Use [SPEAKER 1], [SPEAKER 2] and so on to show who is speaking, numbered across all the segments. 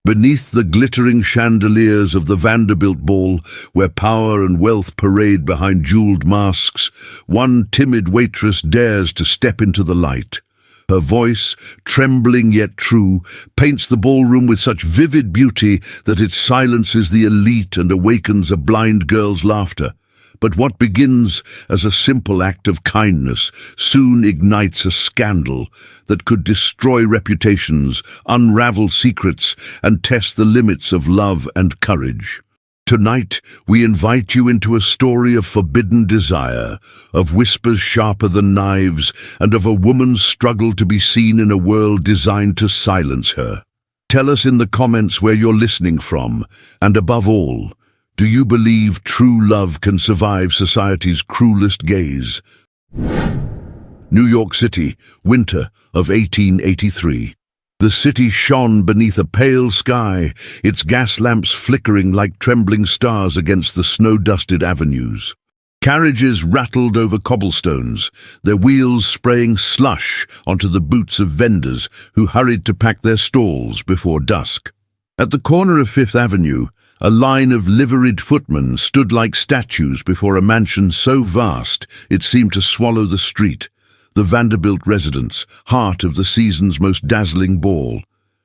[SPEAKER 1] Beneath the glittering chandeliers of the Vanderbilt ball, where power and wealth parade behind jeweled masks, one timid waitress dares to step into the light. Her voice, trembling yet true, paints the ballroom with such vivid beauty that it silences the elite and awakens a blind girl's laughter. But what begins as a simple act of kindness soon ignites a scandal that could destroy reputations, unravel secrets, and test the limits of love and courage. Tonight, we invite you into a story of forbidden desire, of whispers sharper than knives, and of a woman's struggle to be seen in a world designed to silence her. Tell us in the comments where you're listening from, and above all, do you believe true love can survive society's cruelest gaze? New York City, winter of 1883. The city shone beneath a pale sky, its gas lamps flickering like trembling stars against the snow-dusted avenues. Carriages rattled over cobblestones, their wheels spraying slush onto the boots of vendors who hurried to pack their stalls before dusk. At the corner of Fifth Avenue, a line of liveried footmen stood like statues before a mansion so vast it seemed to swallow the street, the Vanderbilt residence, heart of the season's most dazzling ball.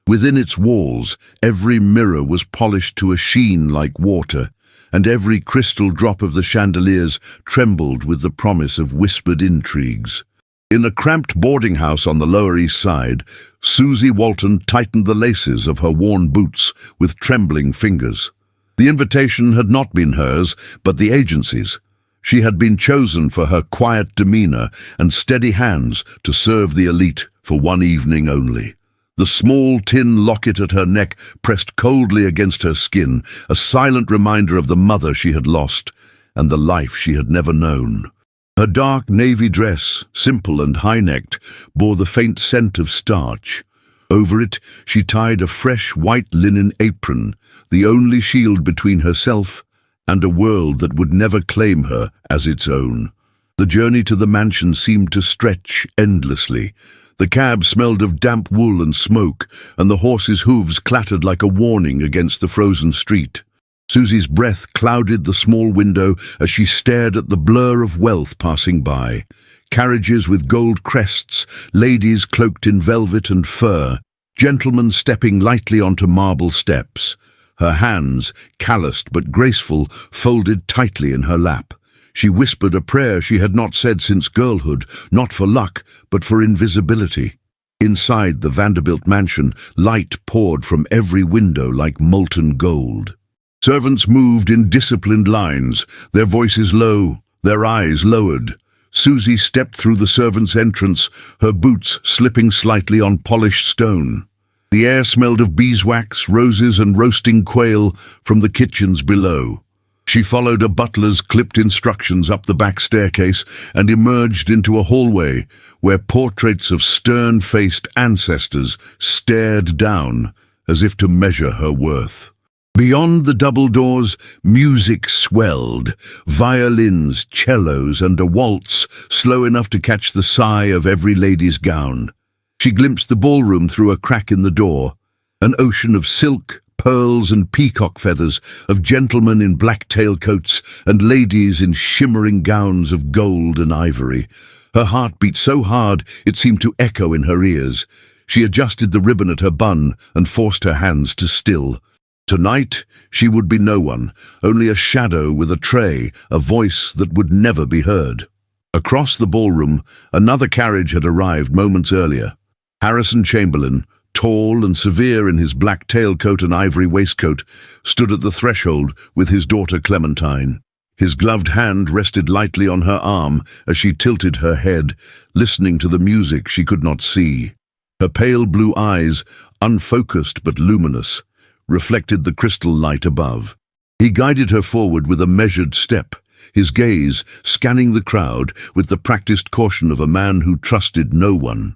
[SPEAKER 1] Within its walls, every mirror was polished to a sheen like water, and every crystal drop of the chandeliers trembled with the promise of whispered intrigues. In a cramped boarding house on the Lower East Side, Susie Walton tightened the laces of her worn boots with trembling fingers. The invitation had not been hers, but the agency's. She had been chosen for her quiet demeanor and steady hands to serve the elite for one evening only. The small tin locket at her neck pressed coldly against her skin, a silent reminder of the mother she had lost and the life she had never known. Her dark navy dress, simple and high-necked, bore the faint scent of starch. Over it, she tied a fresh white linen apron, the only shield between herself and a world that would never claim her as its own. The journey to the mansion seemed to stretch endlessly. The cab smelled of damp wool and smoke, and the horses' hooves clattered like a warning against the frozen street. Susie's breath clouded the small window as she stared at the blur of wealth passing by. Carriages with gold crests, ladies cloaked in velvet and fur, gentlemen stepping lightly onto marble steps. Her hands, calloused but graceful, folded tightly in her lap. She whispered a prayer she had not said since girlhood, not for luck, but for invisibility. Inside the Vanderbilt mansion, light poured from every window like molten gold. Servants moved in disciplined lines, their voices low, their eyes lowered. Susie stepped through the servants' entrance, her boots slipping slightly on polished stone. The air smelled of beeswax, roses, and roasting quail from the kitchens below. She followed a butler's clipped instructions up the back staircase and emerged into a hallway where portraits of stern-faced ancestors stared down as if to measure her worth. Beyond the double doors, music swelled, violins, cellos, and a waltz slow enough to catch the sigh of every lady's gown. She glimpsed the ballroom through a crack in the door, an ocean of silk, pearls, and peacock feathers, of gentlemen in black tailcoats and ladies in shimmering gowns of gold and ivory. Her heart beat so hard it seemed to echo in her ears. She adjusted the ribbon at her bun and forced her hands to still. Tonight, she would be no one, only a shadow with a tray, a voice that would never be heard. Across the ballroom, another carriage had arrived moments earlier. Harrison Chamberlain, tall and severe in his black tailcoat and ivory waistcoat, stood at the threshold with his daughter Clementine. His gloved hand rested lightly on her arm as she tilted her head, listening to the music she could not see. Her pale blue eyes, unfocused but luminous, reflected the crystal light above. He guided her forward with a measured step, his gaze scanning the crowd with the practiced caution of a man who trusted no one.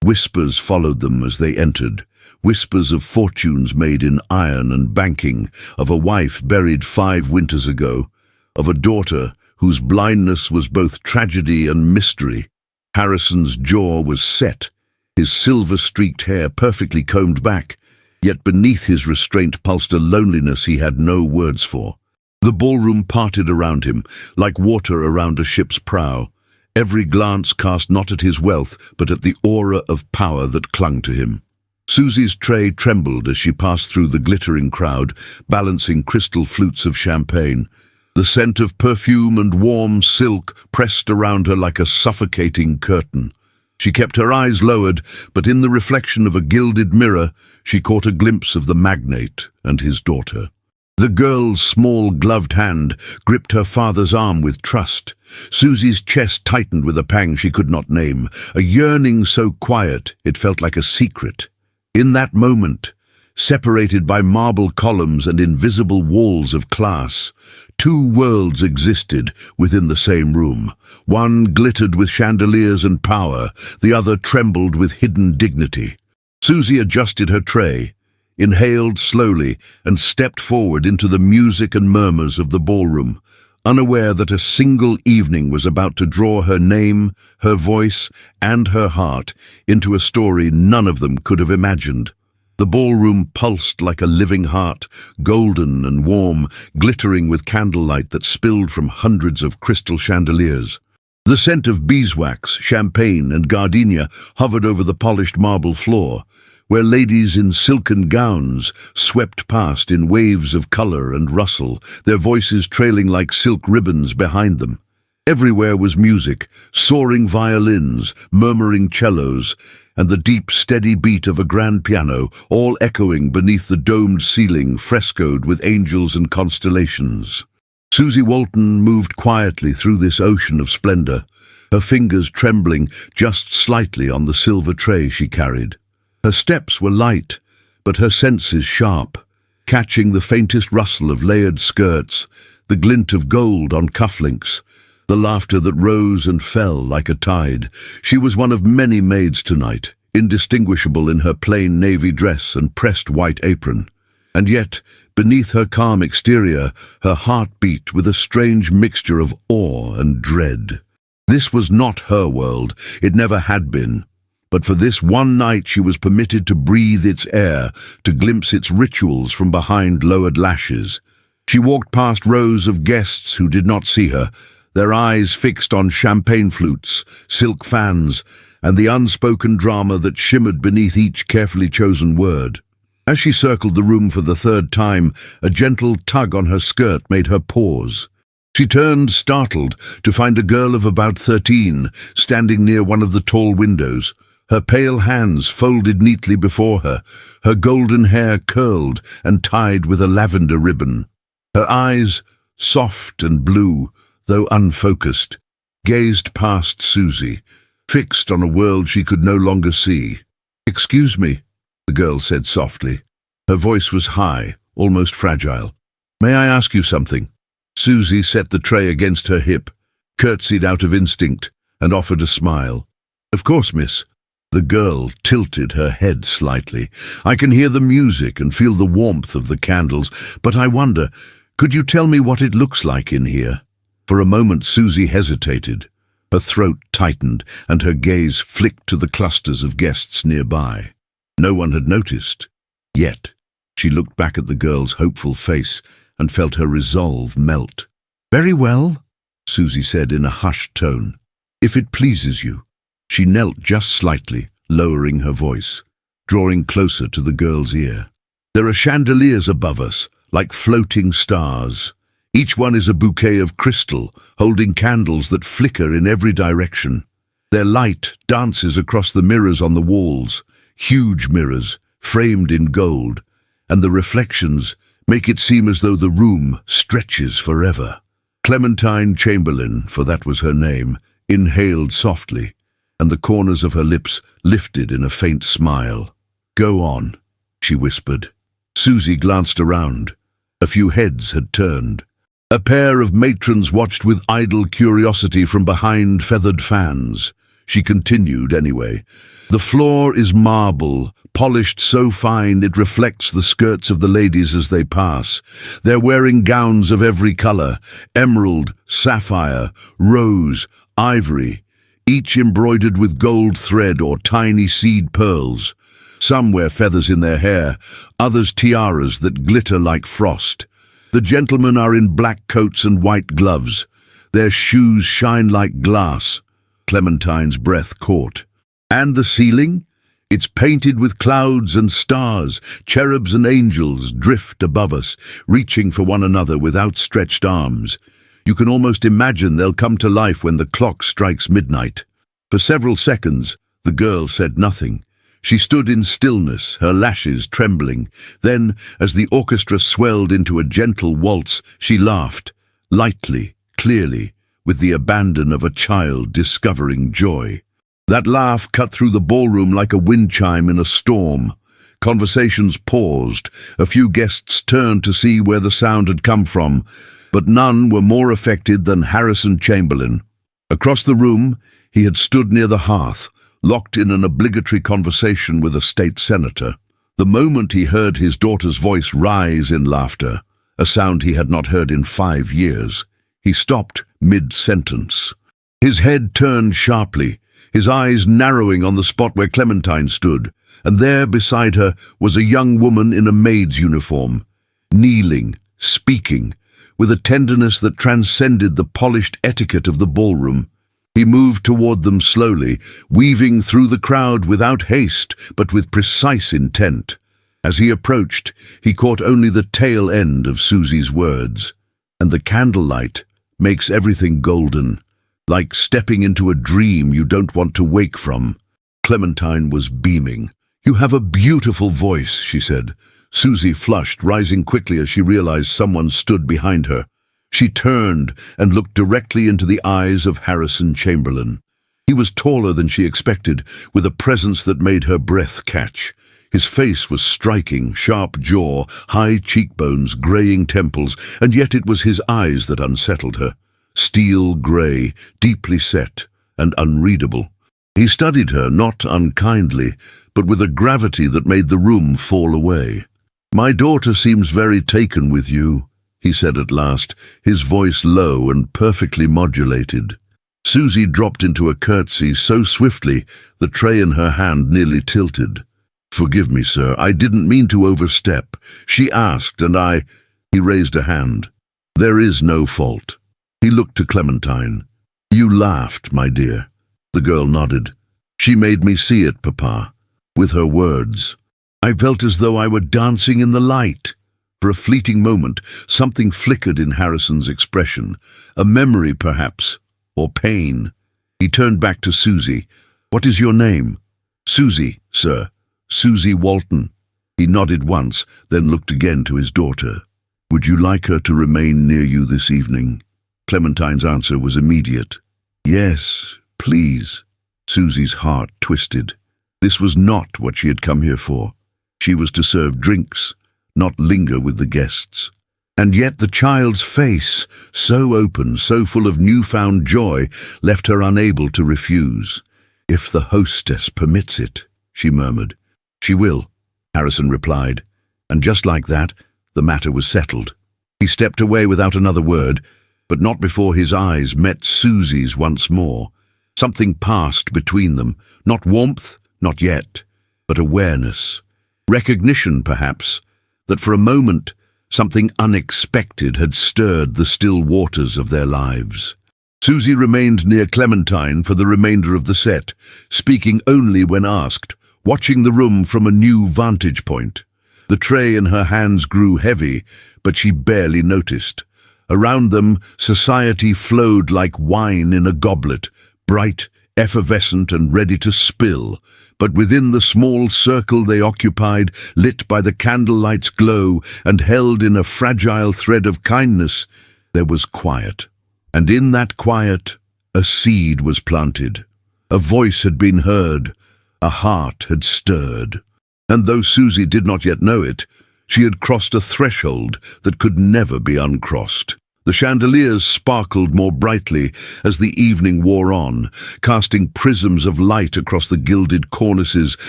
[SPEAKER 1] Whispers followed them as they entered, whispers of fortunes made in iron and banking, of a wife buried 5 winters ago, of a daughter whose blindness was both tragedy and mystery. Harrison's jaw was set, his silver-streaked hair perfectly combed back, Yet beneath his restraint pulsed a loneliness he had no words for. The ballroom parted around him, like water around a ship's prow. Every glance cast not at his wealth, but at the aura of power that clung to him. Susie's tray trembled as she passed through the glittering crowd, balancing crystal flutes of champagne. The scent of perfume and warm silk pressed around her like a suffocating curtain. She kept her eyes lowered, but in the reflection of a gilded mirror, she caught a glimpse of the magnate and his daughter. The girl's small gloved hand gripped her father's arm with trust. Susie's chest tightened with a pang she could not name, a yearning so quiet it felt like a secret. In that moment, separated by marble columns and invisible walls of class, two worlds existed within the same room. One glittered with chandeliers and power, the other trembled with hidden dignity. Susie adjusted her tray, inhaled slowly, and stepped forward into the music and murmurs of the ballroom, unaware that a single evening was about to draw her name, her voice, and her heart into a story none of them could have imagined. The ballroom pulsed like a living heart, golden and warm, glittering with candlelight that spilled from hundreds of crystal chandeliers. The scent of beeswax, champagne, and gardenia hovered over the polished marble floor, where ladies in silken gowns swept past in waves of color and rustle, their voices trailing like silk ribbons behind them. Everywhere was music, soaring violins, murmuring cellos, and the deep, steady beat of a grand piano, all echoing beneath the domed ceiling frescoed with angels and constellations. Susie Walton moved quietly through this ocean of splendor, her fingers trembling just slightly on the silver tray she carried. Her steps were light, but her senses sharp, catching the faintest rustle of layered skirts, the glint of gold on cufflinks, the laughter that rose and fell like a tide. She was one of many maids tonight, indistinguishable in her plain navy dress and pressed white apron. And yet, beneath her calm exterior, her heart beat with a strange mixture of awe and dread. This was not her world, it never had been. But for this one night she was permitted to breathe its air, to glimpse its rituals from behind lowered lashes. She walked past rows of guests who did not see her, their eyes fixed on champagne flutes, silk fans, and the unspoken drama that shimmered beneath each carefully chosen word. As she circled the room for the third time, a gentle tug on her skirt made her pause. She turned, startled, to find a girl of about 13 standing near one of the tall windows, her pale hands folded neatly before her, her golden hair curled and tied with a lavender ribbon. Her eyes, soft and blue, though unfocused, gazed past Susie, fixed on a world she could no longer see. "Excuse me," the girl said softly. Her voice was high, almost fragile. "May I ask you something?" Susie set the tray against her hip, curtsied out of instinct, and offered a smile. "Of course, miss." The girl tilted her head slightly. "I can hear the music and feel the warmth of the candles, but I wonder, could you tell me what it looks like in here?" For a moment Susie hesitated. Her throat tightened, and her gaze flicked to the clusters of guests nearby. No one had noticed. Yet, she looked back at the girl's hopeful face and felt her resolve melt. "Very well," Susie said in a hushed tone. "If it pleases you." She knelt just slightly, lowering her voice, drawing closer to the girl's ear. "There are chandeliers above us, like floating stars. Each one is a bouquet of crystal, holding candles that flicker in every direction. Their light dances across the mirrors on the walls, huge mirrors, framed in gold, and the reflections make it seem as though the room stretches forever." Clementine Chamberlain, for that was her name, inhaled softly, and the corners of her lips lifted in a faint smile. "Go on," she whispered. Susie glanced around. A few heads had turned. A pair of matrons watched with idle curiosity from behind feathered fans. She continued anyway. "The floor is marble, polished so fine it reflects the skirts of the ladies as they pass. They're wearing gowns of every color, emerald, sapphire, rose, ivory, each embroidered with gold thread or tiny seed pearls. Some wear feathers in their hair, others tiaras that glitter like frost. The gentlemen are in black coats and white gloves. Their shoes shine like glass. Clementine's breath caught. And the ceiling? It's painted with clouds and stars. Cherubs and angels drift above us, reaching for one another with outstretched arms. You can almost imagine they'll come to life when the clock strikes midnight. For several seconds, the girl said nothing. She stood in stillness, her lashes trembling. Then, as the orchestra swelled into a gentle waltz, she laughed, lightly, clearly, with the abandon of a child discovering joy. That laugh cut through the ballroom like a wind chime in a storm. Conversations paused. A few guests turned to see where the sound had come from, but none were more affected than Harrison Chamberlain. Across the room, he had stood near the hearth, locked in an obligatory conversation with a state senator. The moment he heard his daughter's voice rise in laughter, a sound he had not heard in 5 years, he stopped mid-sentence. His head turned sharply, his eyes narrowing on the spot where Clementine stood, and there beside her was a young woman in a maid's uniform, kneeling, speaking, with a tenderness that transcended the polished etiquette of the ballroom. He moved toward them slowly, weaving through the crowd without haste, but with precise intent. As he approached, he caught only the tail end of Susie's words. And the candlelight makes everything golden, like stepping into a dream you don't want to wake from. Clementine was beaming. "You have a beautiful voice," she said. Susie flushed, rising quickly as she realized someone stood behind her. She turned and looked directly into the eyes of Harrison Chamberlain. He was taller than she expected, with a presence that made her breath catch. His face was striking, sharp jaw, high cheekbones, graying temples, and yet it was his eyes that unsettled her. Steel grey, deeply set, and unreadable. He studied her, not unkindly, but with a gravity that made the room fall away. "My daughter seems very taken with you," he said at last, his voice low and perfectly modulated. Susie dropped into a curtsy so swiftly the tray in her hand nearly tilted. "Forgive me, sir, I didn't mean to overstep. She asked, and I—" He raised a hand. "There is no fault." He looked to Clementine. "You laughed, my dear." The girl nodded. "She made me see it, Papa." With her words, I felt as though I were dancing in the light. For a fleeting moment, something flickered in Harrison's expression. A memory, perhaps, or pain. He turned back to Susie. "What is your name?" "Susie, sir. Susie Walton." He nodded once, then looked again to his daughter. "Would you like her to remain near you this evening?" Clementine's answer was immediate. "Yes, please." Susie's heart twisted. This was not what she had come here for. She was to serve drinks, not linger with the guests. And yet the child's face, so open, so full of newfound joy, left her unable to refuse. "If the hostess permits it," she murmured. "She will," Harrison replied. And just like that, the matter was settled. He stepped away without another word, but not before his eyes met Susie's once more. Something passed between them, not warmth, not yet, but awareness. Recognition, perhaps, that for a moment something unexpected had stirred the still waters of their lives. Susie remained near Clementine for the remainder of the set, speaking only when asked, watching the room from a new vantage point. The tray in her hands grew heavy, but she barely noticed. Around them, society flowed like wine in a goblet, bright, effervescent and ready to spill. But within the small circle they occupied, lit by the candlelight's glow and held in a fragile thread of kindness, there was quiet. And in that quiet, a seed was planted. A voice had been heard. A heart had stirred. And though Susie did not yet know it, she had crossed a threshold that could never be uncrossed. The chandeliers sparkled more brightly as the evening wore on, casting prisms of light across the gilded cornices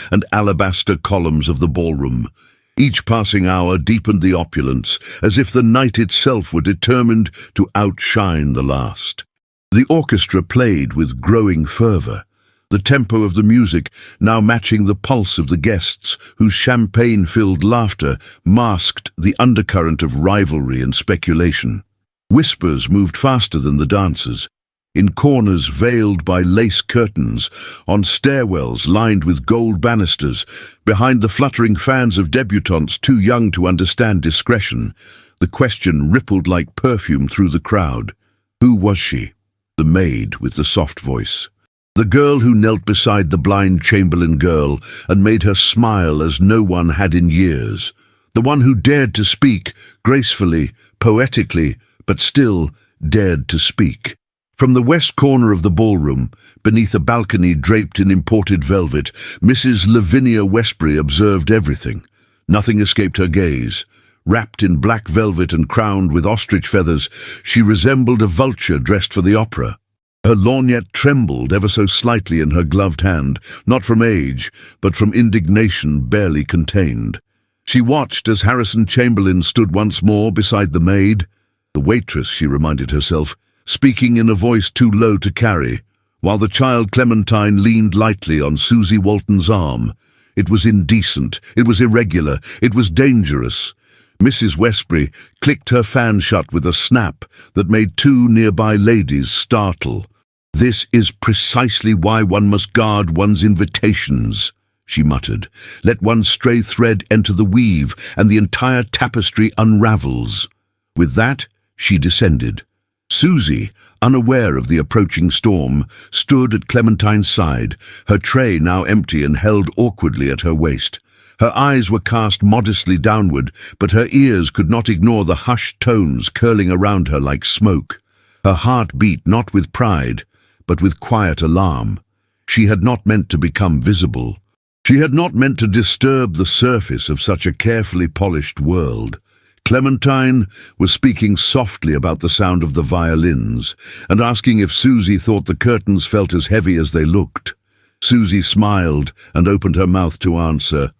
[SPEAKER 1] and alabaster columns of the ballroom. Each passing hour deepened the opulence, as if the night itself were determined to outshine the last. The orchestra played with growing fervor. the tempo of the music now matching the pulse of the guests, whose champagne-filled laughter masked the undercurrent of rivalry and speculation. Whispers moved faster than the dancers, in corners veiled by lace curtains, on stairwells lined with gold banisters, behind the fluttering fans of debutantes too young to understand discretion. The question rippled like perfume through the crowd. Who was she? The maid with the soft voice. The girl who knelt beside the blind chamberlain girl and made her smile as no one had in years. The one who dared to speak, gracefully, poetically, but still dared to speak. From the west corner of the ballroom, beneath a balcony draped in imported velvet, Mrs. Lavinia Westbury observed everything. Nothing escaped her gaze. Wrapped in black velvet and crowned with ostrich feathers, she resembled a vulture dressed for the opera. Her lorgnette trembled ever so slightly in her gloved hand, not from age, but from indignation barely contained. She watched as Harrison Chamberlain stood once more beside the maid. The waitress, she reminded herself, speaking in a voice too low to carry, while the child Clementine leaned lightly on Susie Walton's arm. It was indecent, it was irregular, it was dangerous. Mrs. Westbury clicked her fan shut with a snap that made two nearby ladies startle. "This is precisely why one must guard one's invitations," she muttered. "Let one stray thread enter the weave, and the entire tapestry unravels." With that, she descended. Susie, unaware of the approaching storm, stood at Clementine's side, her tray now empty and held awkwardly at her waist. Her eyes were cast modestly downward, but her ears could not ignore the hushed tones curling around her like smoke. Her heart beat not with pride, but with quiet alarm. She had not meant to become visible. She had not meant to disturb the surface of such a carefully polished world. Clementine was speaking softly about the sound of the violins, and asking if Susie thought the curtains felt as heavy as they looked. Susie smiled and opened her mouth to answer.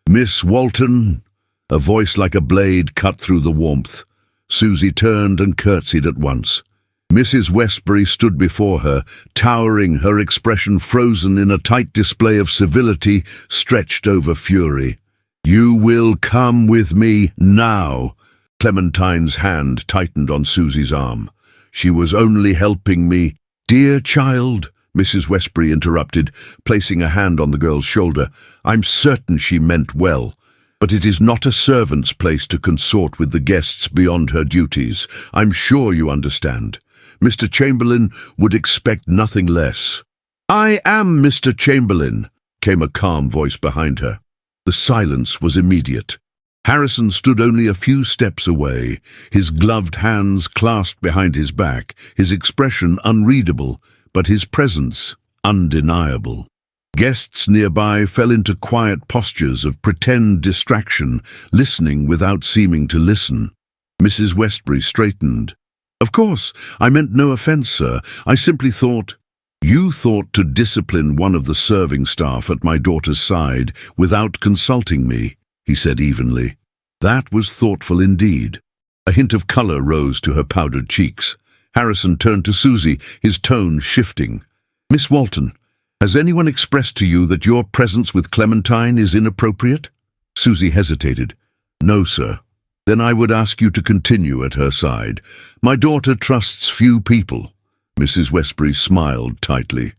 [SPEAKER 1] "Miss Walton?" A voice like a blade cut through the warmth. Susie turned and curtsied at once. Mrs. Westbury stood before her, towering, her expression frozen in a tight display of civility stretched over fury. "You will come with me now." Clementine's hand tightened on Susie's arm. "She was only helping me." "Dear child," Mrs. Westbury interrupted, placing a hand on the girl's shoulder, "I'm certain she meant well, but it is not a servant's place to consort with the guests beyond her duties. I'm sure you understand. Mr. Chamberlain would expect nothing less." "I am Mr. Chamberlain," came a calm voice behind her. The silence was immediate. Harrison stood only a few steps away, his gloved hands clasped behind his back, his expression unreadable, but his presence undeniable. Guests nearby fell into quiet postures of pretend distraction, listening without seeming to listen. Mrs. Westbury straightened. "Of course, I meant no offence, sir. I simply thought—" "You thought to discipline one of the serving staff at my daughter's side without consulting me," he said evenly. That was thoughtful indeed. A hint of colour rose to her powdered cheeks. Harrison turned to Susie, his tone shifting. "Miss Walton, has anyone expressed to you that your presence with Clementine is inappropriate?" Susie hesitated. "No, sir." "Then I would ask you to continue at her side. My daughter trusts few people." Mrs. Westbury smiled tightly.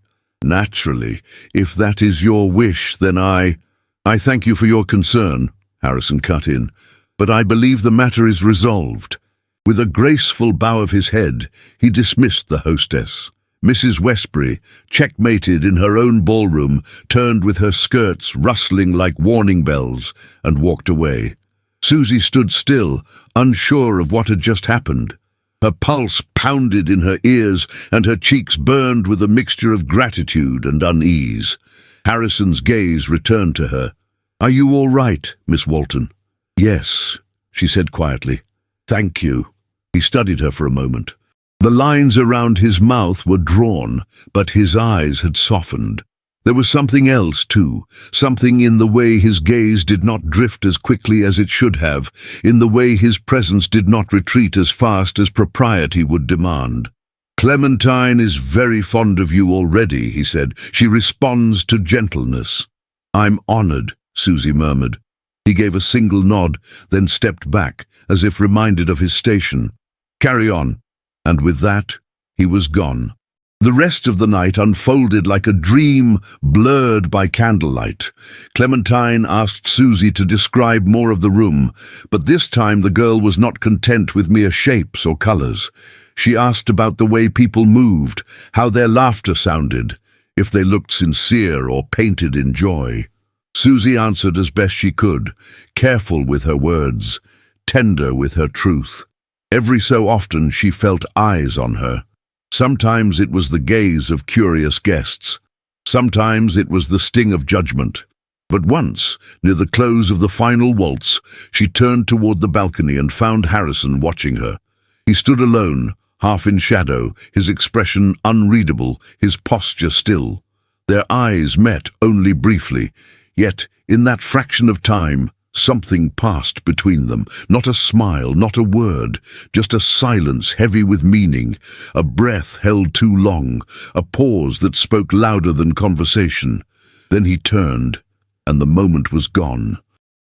[SPEAKER 1] "Naturally, if that is your wish, then I thank you for your concern," Harrison cut in, "but I believe the matter is resolved." With a graceful bow of his head, he dismissed the hostess. Mrs. Westbury, checkmated in her own ballroom, turned with her skirts rustling like warning bells and walked away. Susie stood still, unsure of what had just happened. Her pulse pounded in her ears, and her cheeks burned with a mixture of gratitude and unease. Harrison's gaze returned to her. "Are you all right, Miss Walton?" "Yes," she said quietly. "Thank you." He studied her for a moment. The lines around his mouth were drawn, but his eyes had softened. There was something else, too, something in the way his gaze did not drift as quickly as it should have, in the way his presence did not retreat as fast as propriety would demand. "Clementine is very fond of you already," he said. "She responds to gentleness." "I'm honored," Susie murmured. He gave a single nod, then stepped back, as if reminded of his station. "Carry on." And with that, he was gone. The rest of the night unfolded like a dream blurred by candlelight. Clementine asked Susie to describe more of the room, but this time the girl was not content with mere shapes or colors. She asked about the way people moved, how their laughter sounded, if they looked sincere or painted in joy. Susie answered as best she could, careful with her words, tender with her truth. Every so often she felt eyes on her. Sometimes it was the gaze of curious guests. Sometimes it was the sting of judgment. But once, near the close of the final waltz, she turned toward the balcony and found Harrison watching her. He stood alone, half in shadow, his expression unreadable, his posture still. Their eyes met only briefly, yet in that fraction of time, something passed between them. Not a smile, not a word, just a silence heavy with meaning, a breath held too long, a pause that spoke louder than conversation. Then he turned, and the moment was gone.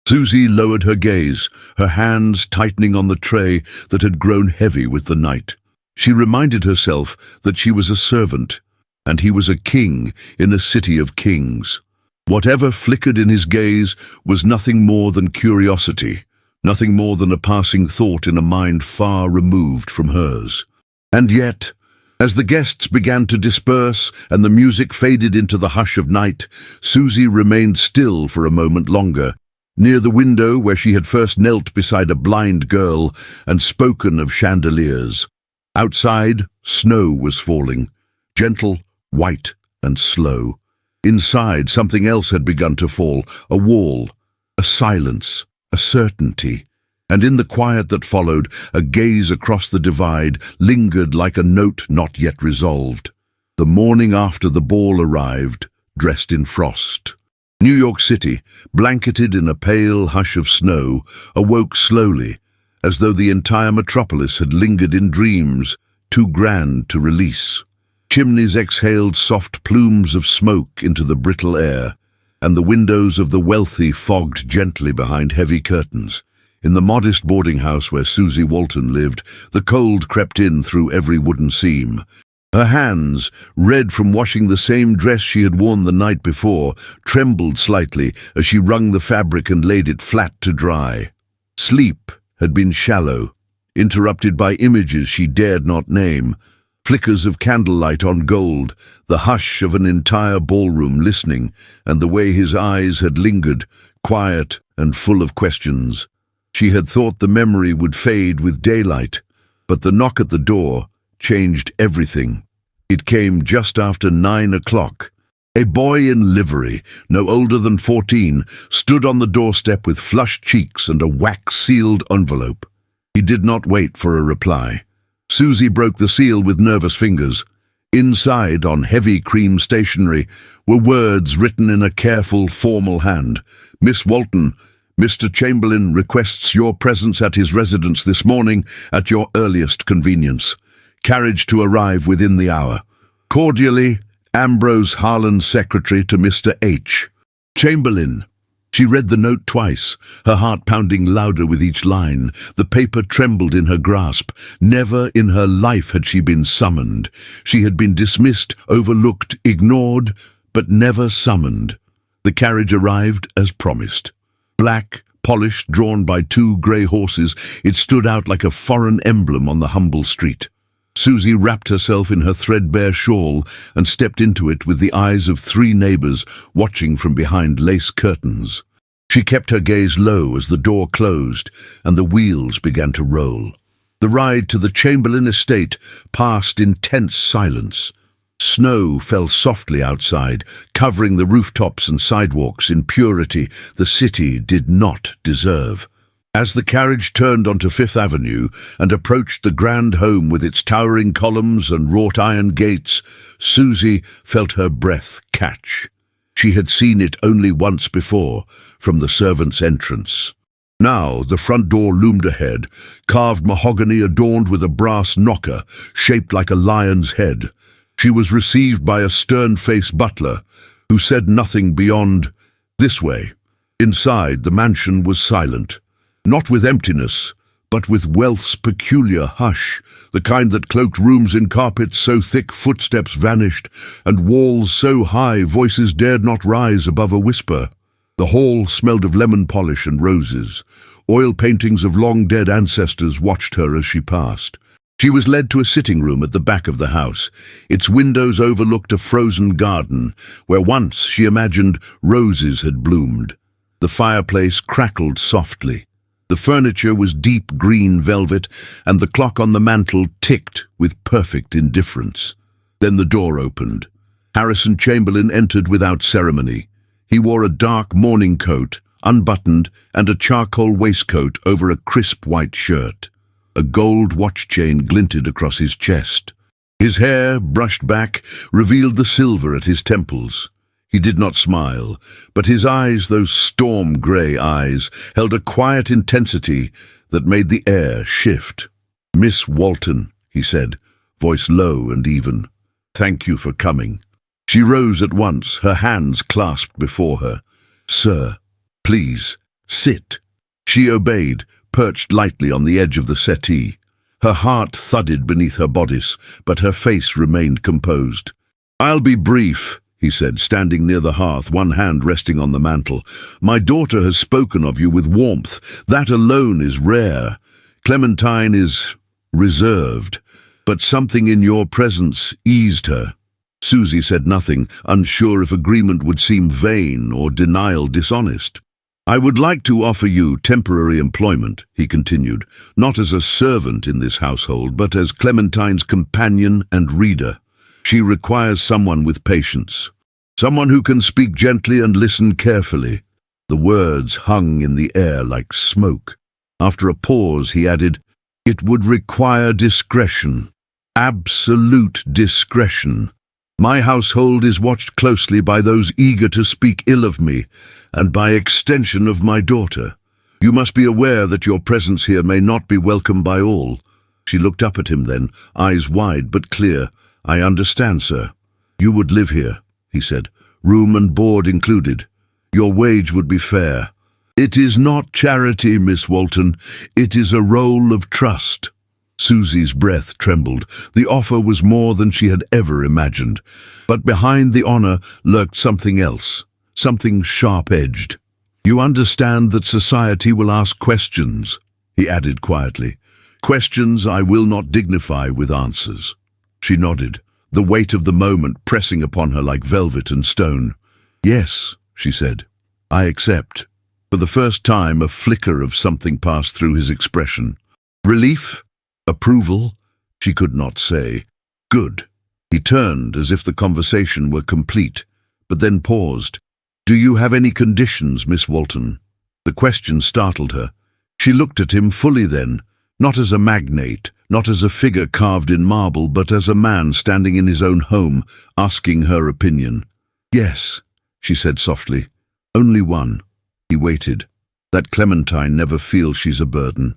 [SPEAKER 1] Susie lowered her gaze, her hands tightening on the tray that had grown heavy with the night. She reminded herself that she was a servant, and he was a king in a city of kings. Whatever flickered in his gaze was nothing more than curiosity, nothing more than a passing thought in a mind far removed from hers. And yet, as the guests began to disperse and the music faded into the hush of night, Susie remained still for a moment longer, near the window where she had first knelt beside a blind girl and spoken of chandeliers. Outside, snow was falling, gentle, white, and slow. Inside, something else had begun to fall, a wall, a silence, a certainty. And in the quiet that followed, a gaze across the divide lingered like a note not yet resolved. The morning after the ball arrived, dressed in frost. New York City, blanketed in a pale hush of snow, awoke slowly, as though the entire metropolis had lingered in dreams, too grand to release. Chimneys exhaled soft plumes of smoke into the brittle air, and the windows of the wealthy fogged gently behind heavy curtains. In the modest boarding house where Susie Walton lived, the cold crept in through every wooden seam. Her hands, red from washing the same dress she had worn the night before, trembled slightly as she wrung the fabric and laid it flat to dry. Sleep had been shallow, interrupted by images she dared not name. Flickers of candlelight on gold, the hush of an entire ballroom listening, and the way his eyes had lingered, quiet and full of questions. She had thought the memory would fade with daylight, but the knock at the door changed everything. It came just after 9 o'clock. A boy in livery, no older than 14, stood on the doorstep with flushed cheeks and a wax-sealed envelope. He did not wait for a reply. Susie broke the seal with nervous fingers. Inside, on heavy cream stationery, were words written in a careful, formal hand. "Miss Walton, Mr. Chamberlain requests your presence at his residence this morning at your earliest convenience. Carriage to arrive within the hour. Cordially, Ambrose Harlan, Secretary to Mr. H. Chamberlain." She read the note twice, her heart pounding louder with each line. The paper trembled in her grasp. Never in her life had she been summoned. She had been dismissed, overlooked, ignored, but never summoned. The carriage arrived as promised. Black, polished, drawn by 2 grey horses, it stood out like a foreign emblem on the humble street. Susie wrapped herself in her threadbare shawl and stepped into it with the eyes of 3 neighbours watching from behind lace curtains. She kept her gaze low as the door closed and the wheels began to roll. The ride to the Chamberlain estate passed in tense silence. Snow fell softly outside, covering the rooftops and sidewalks in purity the city did not deserve. As the carriage turned onto Fifth Avenue and approached the grand home with its towering columns and wrought iron gates, Susie felt her breath catch. She had seen it only once before, from the servants' entrance. Now the front door loomed ahead, carved mahogany adorned with a brass knocker shaped like a lion's head. She was received by a stern-faced butler, who said nothing beyond, "This way." Inside, the mansion was silent, not with emptiness, but with wealth's peculiar hush, the kind that cloaked rooms in carpets so thick footsteps vanished, and walls so high voices dared not rise above a whisper. The hall smelled of lemon polish and roses. Oil paintings of long-dead ancestors watched her as she passed. She was led to a sitting room at the back of the house. Its windows overlooked a frozen garden, where once, she imagined, roses had bloomed. The fireplace crackled softly. The furniture was deep green velvet, and the clock on the mantel ticked with perfect indifference. Then the door opened. Harrison Chamberlain entered without ceremony. He wore a dark morning coat, unbuttoned, and a charcoal waistcoat over a crisp white shirt. A gold watch chain glinted across his chest. His hair, brushed back, revealed the silver at his temples. He did not smile, but his eyes, those storm-grey eyes, held a quiet intensity that made the air shift. "Miss Walton," he said, voice low and even. "Thank you for coming." She rose at once, her hands clasped before her. "Sir, please, sit." She obeyed, perched lightly on the edge of the settee. Her heart thudded beneath her bodice, but her face remained composed. "I'll be brief," he said, standing near the hearth, one hand resting on the mantel. "My daughter has spoken of you with warmth. That alone is rare. Clementine is reserved, but something in your presence eased her." Susie said nothing, unsure if agreement would seem vain or denial dishonest. "I would like to offer you temporary employment," he continued, "not as a servant in this household, but as Clementine's companion and reader. She requires someone with patience, someone who can speak gently and listen carefully." The words hung in the air like smoke. After a pause, he added, "It would require discretion, absolute discretion. My household is watched closely by those eager to speak ill of me, and by extension of my daughter. You must be aware that your presence here may not be welcome by all." She looked up at him then, eyes wide but clear. "I understand, sir. You would live here," he said, "room and board included. Your wage would be fair." "It is not charity, Miss Walton. It is a role of trust." Susie's breath trembled. The offer was more than she had ever imagined. But behind the honor lurked something else, something sharp-edged. "You understand that society will ask questions," he added quietly. "Questions I will not dignify with answers." She nodded, the weight of the moment pressing upon her like velvet and stone. "Yes," she said, "I accept." For the first time, a flicker of something passed through his expression. Relief? Approval? She could not say. "Good." He turned as if the conversation were complete, but then paused. "Do you have any conditions, Miss Walton?" The question startled her. She looked at him fully then, not as a magnate, not as a figure carved in marble, but as a man standing in his own home, asking her opinion. "Yes," she said softly. "Only one." He waited. "That Clementine never feels she's a burden."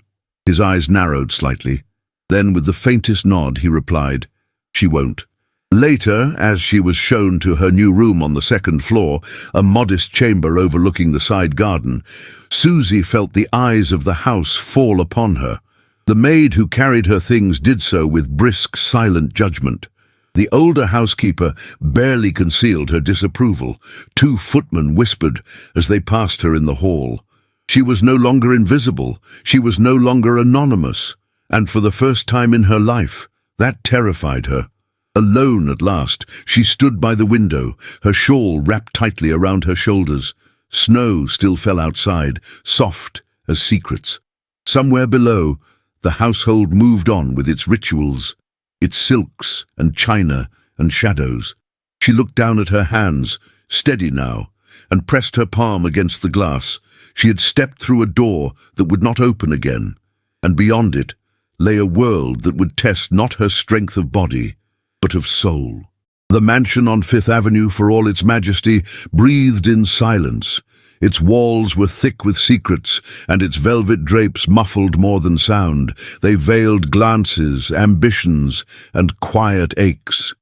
[SPEAKER 1] His eyes narrowed slightly. Then, with the faintest nod, he replied, "She won't." Later, as she was shown to her new room on the second floor, a modest chamber overlooking the side garden, Susie felt the eyes of the house fall upon her. The maid who carried her things did so with brisk, silent judgment. The older housekeeper barely concealed her disapproval. 2 footmen whispered as they passed her in the hall. She was no longer invisible. She was no longer anonymous. And for the first time in her life, that terrified her. Alone at last, she stood by the window, her shawl wrapped tightly around her shoulders. Snow still fell outside, soft as secrets. Somewhere below, the household moved on with its rituals, its silks and china and shadows. She looked down at her hands, steady now, and pressed her palm against the glass. She had stepped through a door that would not open again, and beyond it lay a world that would test not her strength of body, but of soul. The mansion on Fifth Avenue, for all its majesty, breathed in silence. Its walls were thick with secrets, and its velvet drapes muffled more than sound. They veiled glances, ambitions, and quiet aches.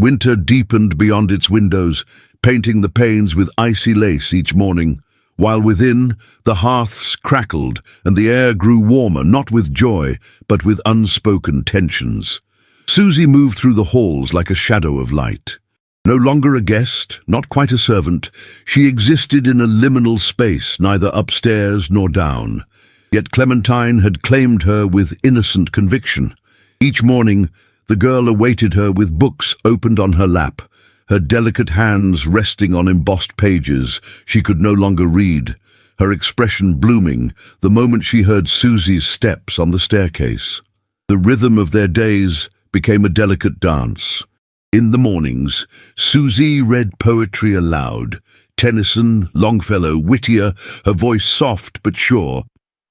[SPEAKER 1] Winter deepened beyond its windows, painting the panes with icy lace each morning, while within, the hearths crackled and the air grew warmer, not with joy, but with unspoken tensions. Susie moved through the halls like a shadow of light. No longer a guest, not quite a servant, she existed in a liminal space, neither upstairs nor down. Yet Clementine had claimed her with innocent conviction. Each morning, the girl awaited her with books opened on her lap, her delicate hands resting on embossed pages she could no longer read, her expression blooming the moment she heard Susie's steps on the staircase. The rhythm of their days became a delicate dance. In the mornings, Susie read poetry aloud, Tennyson, Longfellow, Whittier, her voice soft but sure,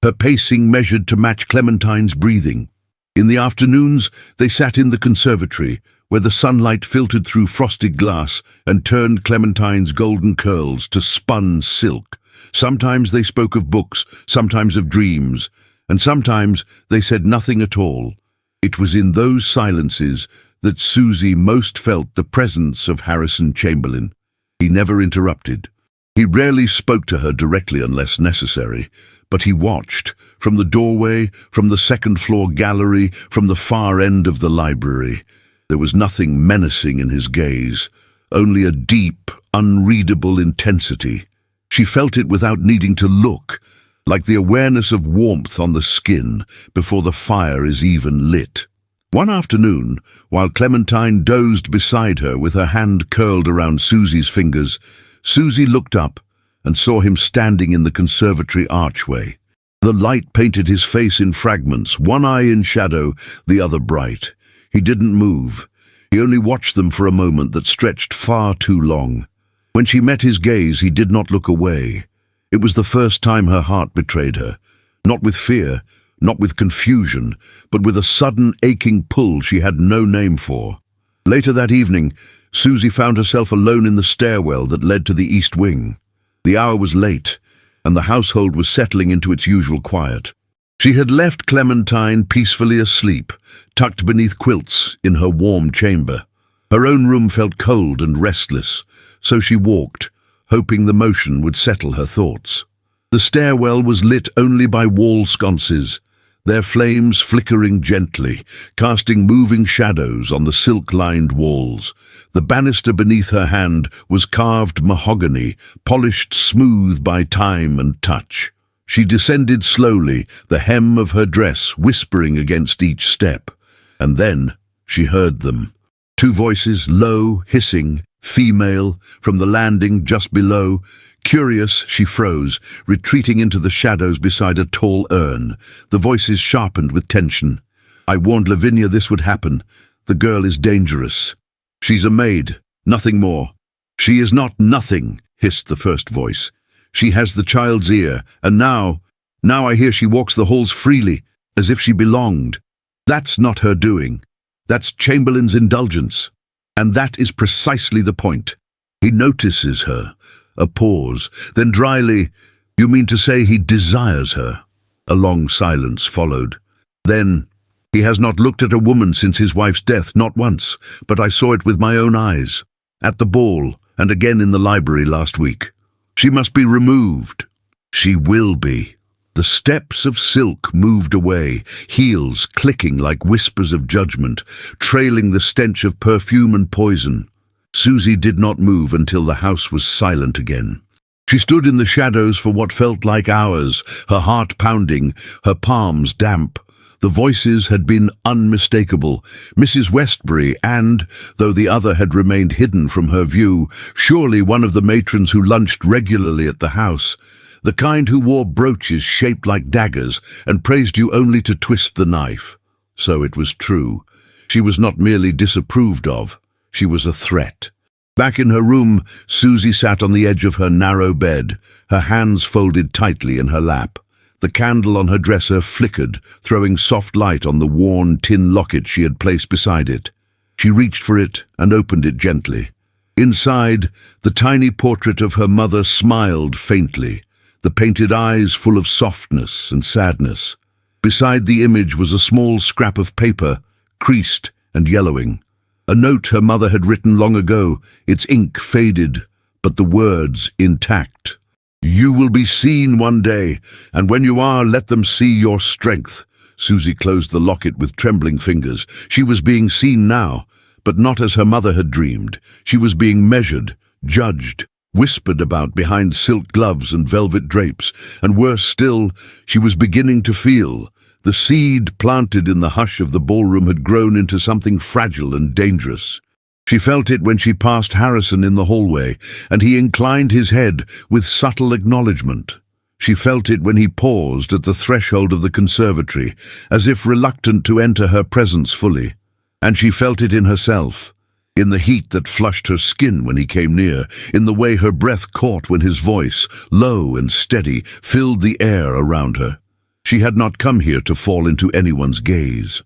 [SPEAKER 1] her pacing measured to match Clementine's breathing. In the afternoons, they sat in the conservatory, where the sunlight filtered through frosted glass and turned Clementine's golden curls to spun silk. Sometimes they spoke of books, sometimes of dreams, and sometimes they said nothing at all. It was in those silences that Susie most felt the presence of Harrison Chamberlain. He never interrupted. He rarely spoke to her directly unless necessary, but he watched, from the doorway, from the second-floor gallery, from the far end of the library. There was nothing menacing in his gaze, only a deep, unreadable intensity. She felt it without needing to look, like the awareness of warmth on the skin before the fire is even lit. One afternoon, while Clementine dozed beside her with her hand curled around Susie's fingers, Susie looked up and saw him standing in the conservatory archway. The light painted his face in fragments, one eye in shadow, the other bright. He didn't move. He only watched them for a moment that stretched far too long. When she met his gaze, he did not look away. It was the first time her heart betrayed her, not with fear, not with confusion, but with a sudden aching pull she had no name for. Later that evening, Susie found herself alone in the stairwell that led to the east wing. The hour was late, and the household was settling into its usual quiet. She had left Clementine peacefully asleep, tucked beneath quilts in her warm chamber. Her own room felt cold and restless, so she walked, hoping the motion would settle her thoughts. The stairwell was lit only by wall sconces, their flames flickering gently, casting moving shadows on the silk-lined walls. The banister beneath her hand was carved mahogany, polished smooth by time and touch. She descended slowly, the hem of her dress whispering against each step. And then she heard them. Two voices, low, hissing, female, from the landing just below. Curious, she froze, retreating into the shadows beside a tall urn. The voices sharpened with tension. "I warned Lavinia this would happen. The girl is dangerous. She's a maid, nothing more." "She is not nothing," hissed the first voice. "She has the child's ear, and now I hear she walks the halls freely, as if she belonged. That's not her doing. That's Chamberlain's indulgence. And that is precisely the point." He notices her. A pause, then dryly, "You mean to say he desires her?" A long silence followed. Then, "He has not looked at a woman since his wife's death, not once, but I saw it with my own eyes. At the ball, and again in the library last week. She must be removed." "She will be." The steps of silk moved away, heels clicking like whispers of judgment, trailing the stench of perfume and poison. Susie did not move until the house was silent again. She stood in the shadows for what felt like hours, her heart pounding, her palms damp. The voices had been unmistakable. Mrs. Westbury and, though the other had remained hidden from her view, surely one of the matrons who lunched regularly at the house. The kind who wore brooches shaped like daggers and praised you only to twist the knife. So it was true. She was not merely disapproved of. She was a threat. Back in her room, Susie sat on the edge of her narrow bed, her hands folded tightly in her lap. The candle on her dresser flickered, throwing soft light on the worn tin locket she had placed beside it. She reached for it and opened it gently. Inside, the tiny portrait of her mother smiled faintly, the painted eyes full of softness and sadness. Beside the image was a small scrap of paper, creased and yellowing. A note her mother had written long ago, its ink faded, but the words intact. "You will be seen one day, and when you are, let them see your strength." Susie closed the locket with trembling fingers. She was being seen now, but not as her mother had dreamed. She was being measured, judged, whispered about behind silk gloves and velvet drapes, and worse still, she was beginning to feel. The seed planted in the hush of the ballroom had grown into something fragile and dangerous. She felt it when she passed Harrison in the hallway, and he inclined his head with subtle acknowledgement. She felt it when he paused at the threshold of the conservatory, as if reluctant to enter her presence fully. And she felt it in herself, in the heat that flushed her skin when he came near, in the way her breath caught when his voice, low and steady, filled the air around her. She had not come here to fall into anyone's gaze.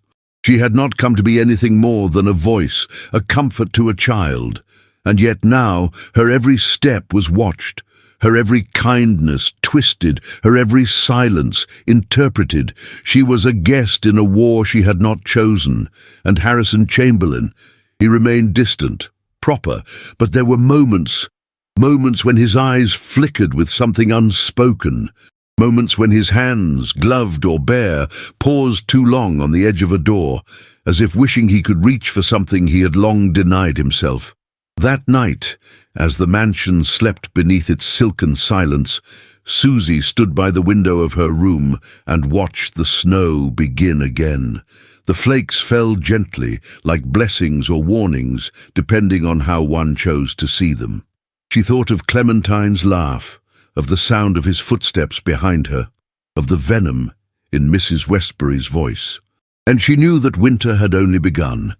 [SPEAKER 1] She had not come to be anything more than a voice, a comfort to a child. And yet now her every step was watched, her every kindness twisted, her every silence interpreted. She was a guest in a war she had not chosen, and Harrison Chamberlain, he remained distant, proper, but there were moments when his eyes flickered with something unspoken, moments when his hands, gloved or bare, paused too long on the edge of a door, as if wishing he could reach for something he had long denied himself. That night, as the mansion slept beneath its silken silence, Susie stood by the window of her room and watched the snow begin again. The flakes fell gently, like blessings or warnings, depending on how one chose to see them. She thought of Clementine's laugh, of the sound of his footsteps behind her, of the venom in Mrs. Westbury's voice. And she knew that winter had only begun.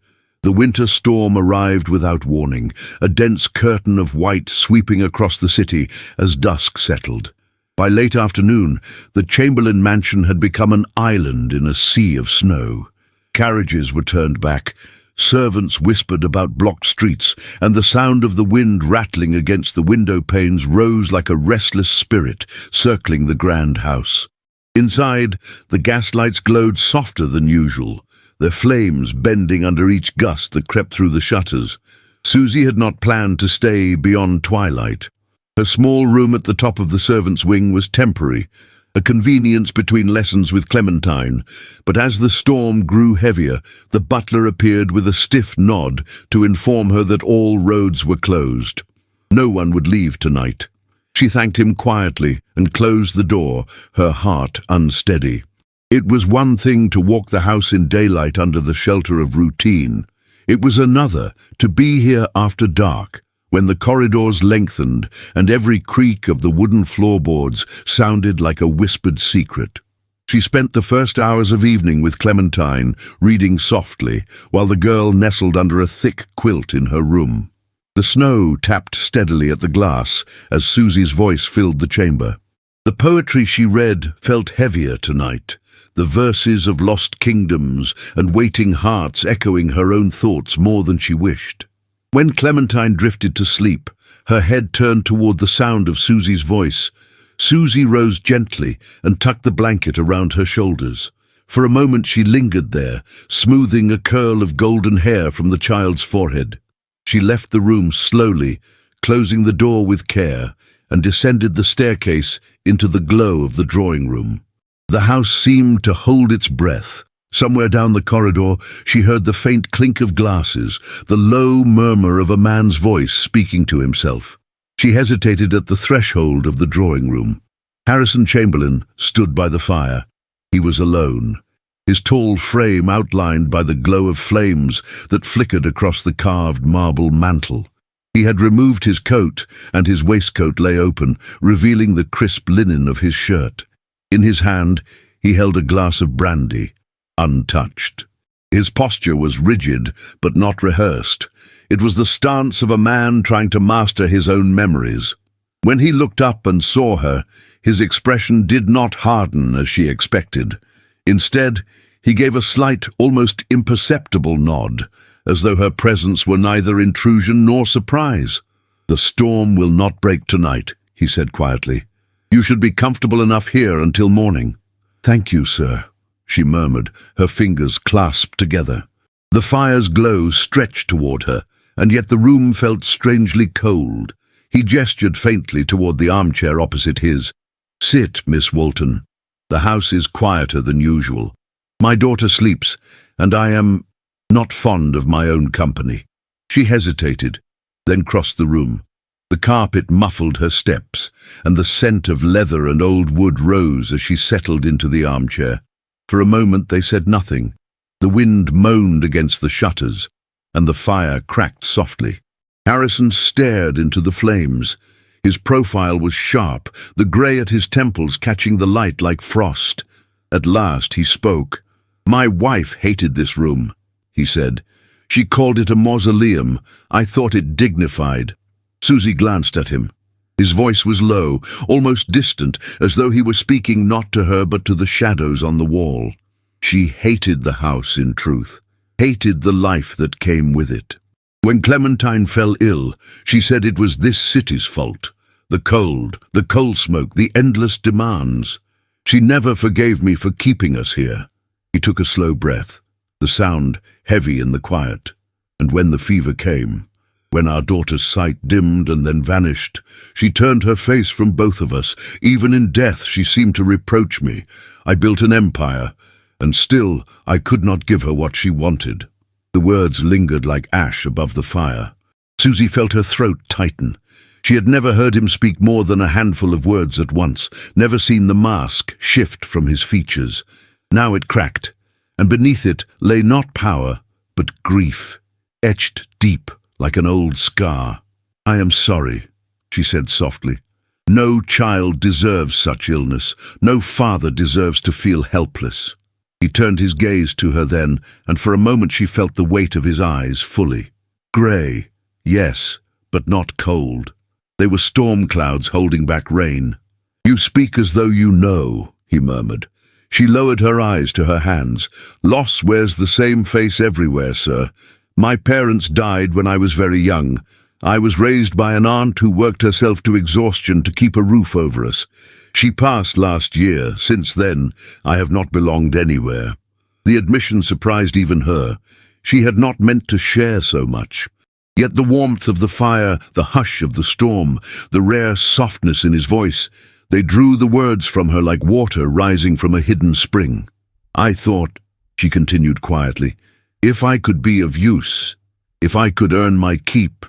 [SPEAKER 1] The winter storm arrived without warning, a dense curtain of white sweeping across the city as dusk settled. By late afternoon, the Chamberlain mansion had become an island in a sea of snow. Carriages were turned back, servants whispered about blocked streets, and the sound of the wind rattling against the window panes rose like a restless spirit circling the grand house. Inside, the gaslights glowed softer than usual, their flames bending under each gust that crept through the shutters. Susie had not planned to stay beyond twilight. Her small room at the top of the servants' wing was temporary, a convenience between lessons with Clementine, but as the storm grew heavier, the butler appeared with a stiff nod to inform her that all roads were closed. No one would leave tonight. She thanked him quietly and closed the door, her heart unsteady. It was one thing to walk the house in daylight under the shelter of routine. It was another to be here after dark, when the corridors lengthened and every creak of the wooden floorboards sounded like a whispered secret. She spent the first hours of evening with Clementine, reading softly, while the girl nestled under a thick quilt in her room. The snow tapped steadily at the glass as Susie's voice filled the chamber. The poetry she read felt heavier tonight, the verses of lost kingdoms and waiting hearts echoing her own thoughts more than she wished. When Clementine drifted to sleep, her head turned toward the sound of Susie's voice. Susie rose gently and tucked the blanket around her shoulders. For a moment she lingered there, smoothing a curl of golden hair from the child's forehead. She left the room slowly, closing the door with care, and descended the staircase into the glow of the drawing room. The house seemed to hold its breath. Somewhere down the corridor, she heard the faint clink of glasses, the low murmur of a man's voice speaking to himself. She hesitated at the threshold of the drawing room. Harrison Chamberlain stood by the fire. He was alone, his tall frame outlined by the glow of flames that flickered across the carved marble mantel. He had removed his coat, and his waistcoat lay open, revealing the crisp linen of his shirt. In his hand, he held a glass of brandy, untouched. His posture was rigid, but not rehearsed. It was the stance of a man trying to master his own memories. When he looked up and saw her, his expression did not harden as she expected. Instead, he gave a slight, almost imperceptible nod, as though her presence were neither intrusion nor surprise. "The storm will not break tonight," he said quietly. "You should be comfortable enough here until morning." "Thank you, sir," she murmured, her fingers clasped together. The fire's glow stretched toward her, and yet the room felt strangely cold. He gestured faintly toward the armchair opposite his. "Sit, Miss Walton. The house is quieter than usual. My daughter sleeps, and I am not fond of my own company." She hesitated, then crossed the room. The carpet muffled her steps, and the scent of leather and old wood rose as she settled into the armchair. For a moment they said nothing. The wind moaned against the shutters, and the fire cracked softly. Harrison stared into the flames. His profile was sharp, the grey at his temples catching the light like frost. At last he spoke. "My wife hated this room," he said. "She called it a mausoleum. I thought it dignified." Susie glanced at him. His voice was low, almost distant, as though he were speaking not to her but to the shadows on the wall. She hated the house, in truth, hated the life that came with it. When Clementine fell ill, she said it was this city's fault. The coal smoke, the endless demands. She never forgave me for keeping us here. He took a slow breath, the sound heavy in the quiet. And when the fever came, when our daughter's sight dimmed and then vanished, she turned her face from both of us. Even in death she seemed to reproach me. I built an empire, and still I could not give her what she wanted. The words lingered like ash above the fire. Susie felt her throat tighten. She had never heard him speak more than a handful of words at once, never seen the mask shift from his features. Now it cracked, and beneath it lay not power, but grief, etched deep like an old scar. "I am sorry," she said softly. "No child deserves such illness. No father deserves to feel helpless." He turned his gaze to her then, and for a moment she felt the weight of his eyes fully. Grey, yes, but not cold. They were storm clouds holding back rain. "You speak as though you know," he murmured. She lowered her eyes to her hands. "Loss wears the same face everywhere, sir. My parents died when I was very young. I was raised by an aunt who worked herself to exhaustion to keep a roof over us. She passed last year. Since then, I have not belonged anywhere." The admission surprised even her. She had not meant to share so much. Yet the warmth of the fire, the hush of the storm, the rare softness in his voice, they drew the words from her like water rising from a hidden spring. "I thought," she continued quietly, "if I could be of use, if I could earn my keep,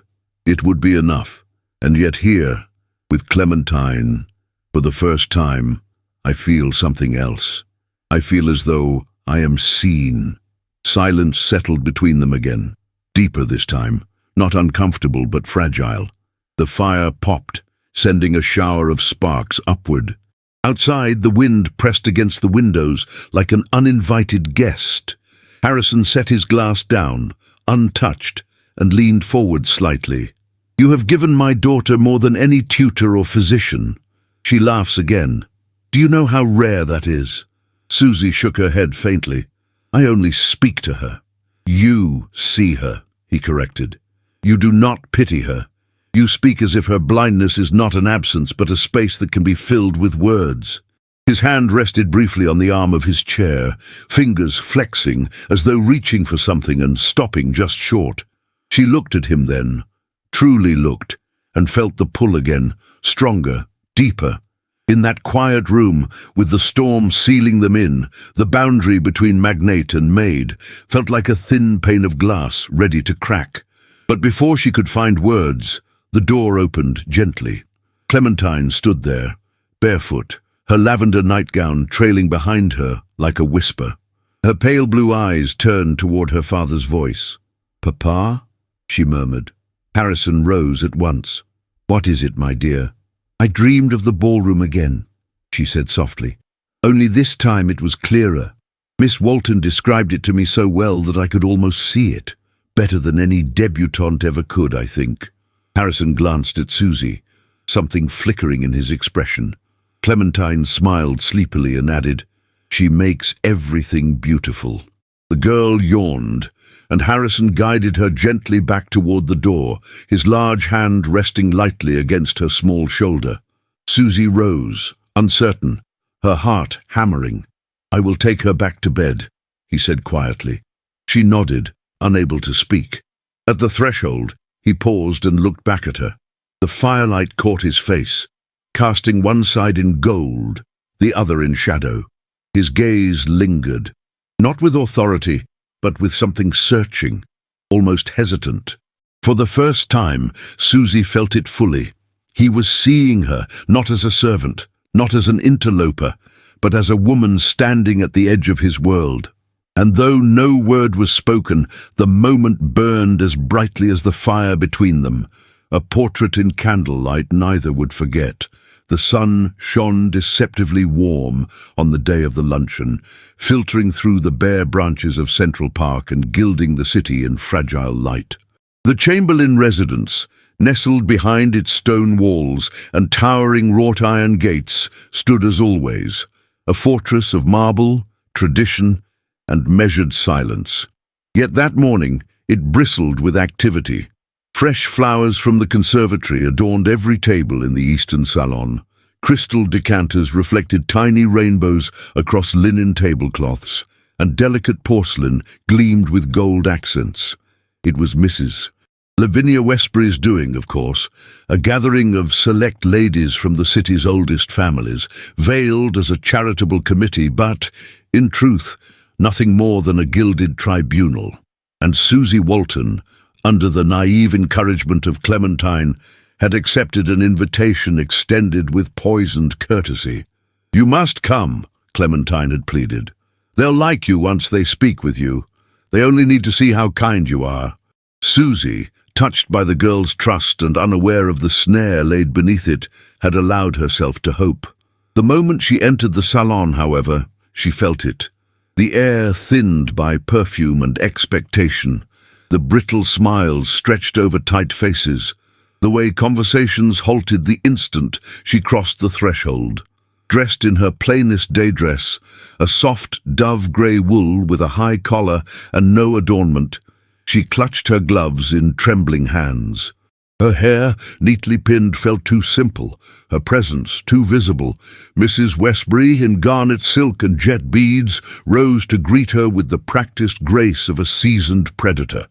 [SPEAKER 1] it would be enough. And yet here, with Clementine, for the first time, I feel something else. I feel as though I am seen." Silence settled between them again, deeper this time, not uncomfortable but fragile. The fire popped, sending a shower of sparks upward. Outside, the wind pressed against the windows like an uninvited guest. Harrison set his glass down, untouched, and leaned forward slightly. "You have given my daughter more than any tutor or physician." She laughs again. "Do you know how rare that is?" Susie shook her head faintly. "I only speak to her." "You see her," he corrected. "You do not pity her. You speak as if her blindness is not an absence but a space that can be filled with words." His hand rested briefly on the arm of his chair, fingers flexing as though reaching for something and stopping just short. She looked at him then, truly looked, and felt the pull again, stronger, deeper. In that quiet room, with the storm sealing them in, the boundary between magnate and maid felt like a thin pane of glass ready to crack. But before she could find words, the door opened gently. Clementine stood there, barefoot, her lavender nightgown trailing behind her like a whisper. Her pale blue eyes turned toward her father's voice. "Papa?" she murmured. Harrison rose at once. "What is it, my dear?" "I dreamed of the ballroom again," she said softly. "Only this time it was clearer. Miss Walton described it to me so well that I could almost see it. Better than any debutante ever could, I think." Harrison glanced at Susie, something flickering in his expression. Clementine smiled sleepily and added, "She makes everything beautiful." The girl yawned, and Harrison guided her gently back toward the door, his large hand resting lightly against her small shoulder. Susie rose, uncertain, her heart hammering. "I will take her back to bed," he said quietly. She nodded, unable to speak. At the threshold, he paused and looked back at her. The firelight caught his face, casting one side in gold, the other in shadow. His gaze lingered, not with authority, but with something searching, almost hesitant. For the first time, Susie felt it fully. He was seeing her, not as a servant, not as an interloper, but as a woman standing at the edge of his world. And though no word was spoken, the moment burned as brightly as the fire between them. A portrait in candlelight neither would forget. The sun shone deceptively warm on the day of the luncheon, filtering through the bare branches of Central Park and gilding the city in fragile light. The Chamberlain residence, nestled behind its stone walls and towering wrought-iron gates, stood as always, a fortress of marble, tradition, and measured silence. Yet that morning it bristled with activity. Fresh flowers from the conservatory adorned every table in the eastern salon. Crystal decanters reflected tiny rainbows across linen tablecloths, and delicate porcelain gleamed with gold accents. It was Mrs. Lavinia Westbury's doing, of course, a gathering of select ladies from the city's oldest families, veiled as a charitable committee, but, in truth, nothing more than a gilded tribunal. And Susie Walton, under the naive encouragement of Clementine, had accepted an invitation extended with poisoned courtesy. "You must come," Clementine had pleaded. "They'll like you once they speak with you. They only need to see how kind you are." Susie, touched by the girl's trust and unaware of the snare laid beneath it, had allowed herself to hope. The moment she entered the salon, however, she felt it. The air thinned by perfume and expectation. The brittle smiles stretched over tight faces, the way conversations halted the instant she crossed the threshold. Dressed in her plainest day dress, a soft dove-grey wool with a high collar and no adornment, she clutched her gloves in trembling hands. Her hair, neatly pinned, felt too simple, her presence too visible. Mrs. Westbury, in garnet silk and jet beads, rose to greet her with the practiced grace of a seasoned predator.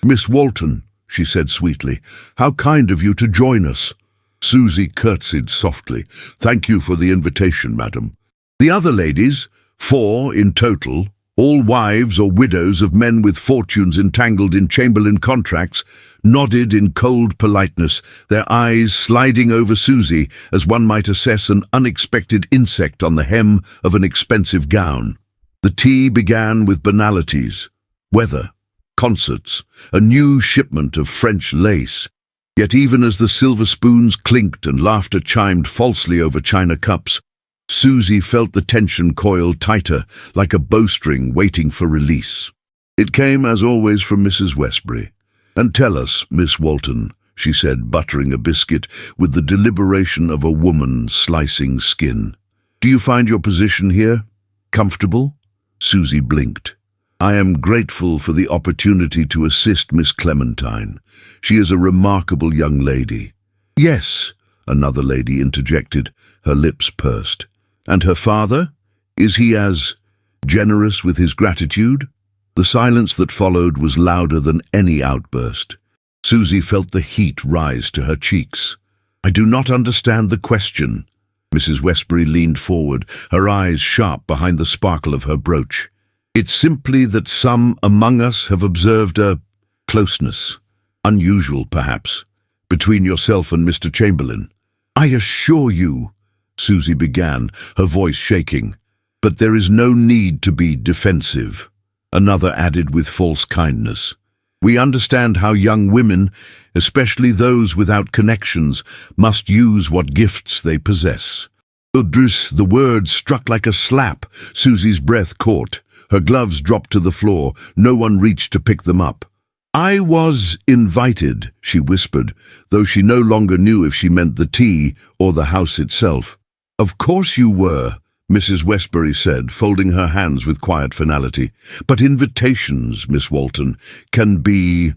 [SPEAKER 1] "Miss Walton," she said sweetly, "how kind of you to join us." Susie curtsied softly. "Thank you for the invitation, madam." The other ladies, 4 in total, all wives or widows of men with fortunes entangled in Chamberlain contracts, nodded in cold politeness, their eyes sliding over Susie as one might assess an unexpected insect on the hem of an expensive gown. The tea began with banalities: weather, concerts, a new shipment of French lace. Yet even as the silver spoons clinked and laughter chimed falsely over china cups, Susie felt the tension coil tighter, like a bowstring waiting for release. It came, as always, from Mrs. Westbury. "And tell us, Miss Walton," she said, buttering a biscuit with the deliberation of a woman slicing skin. "Do you find your position here comfortable?" Susie blinked. "I am grateful for the opportunity to assist Miss Clementine. She is a remarkable young lady." "Yes," another lady interjected, her lips pursed. "And her father? Is he as generous with his gratitude?" The silence that followed was louder than any outburst. Susie felt the heat rise to her cheeks. "I do not understand the question." Mrs. Westbury leaned forward, her eyes sharp behind the sparkle of her brooch. "It's simply that some among us have observed a closeness, unusual perhaps, between yourself and Mr. Chamberlain." "I assure you," Susie began, her voice shaking, "but there is no need to be defensive," another added with false kindness. "We understand how young women, especially those without connections, must use what gifts they possess." The word struck like a slap. Susie's breath caught. Her gloves dropped to the floor. No one reached to pick them up. "I was invited," she whispered, though she no longer knew if she meant the tea or the house itself. "Of course you were," Mrs. Westbury said, folding her hands with quiet finality. But invitations, Miss Walton, can be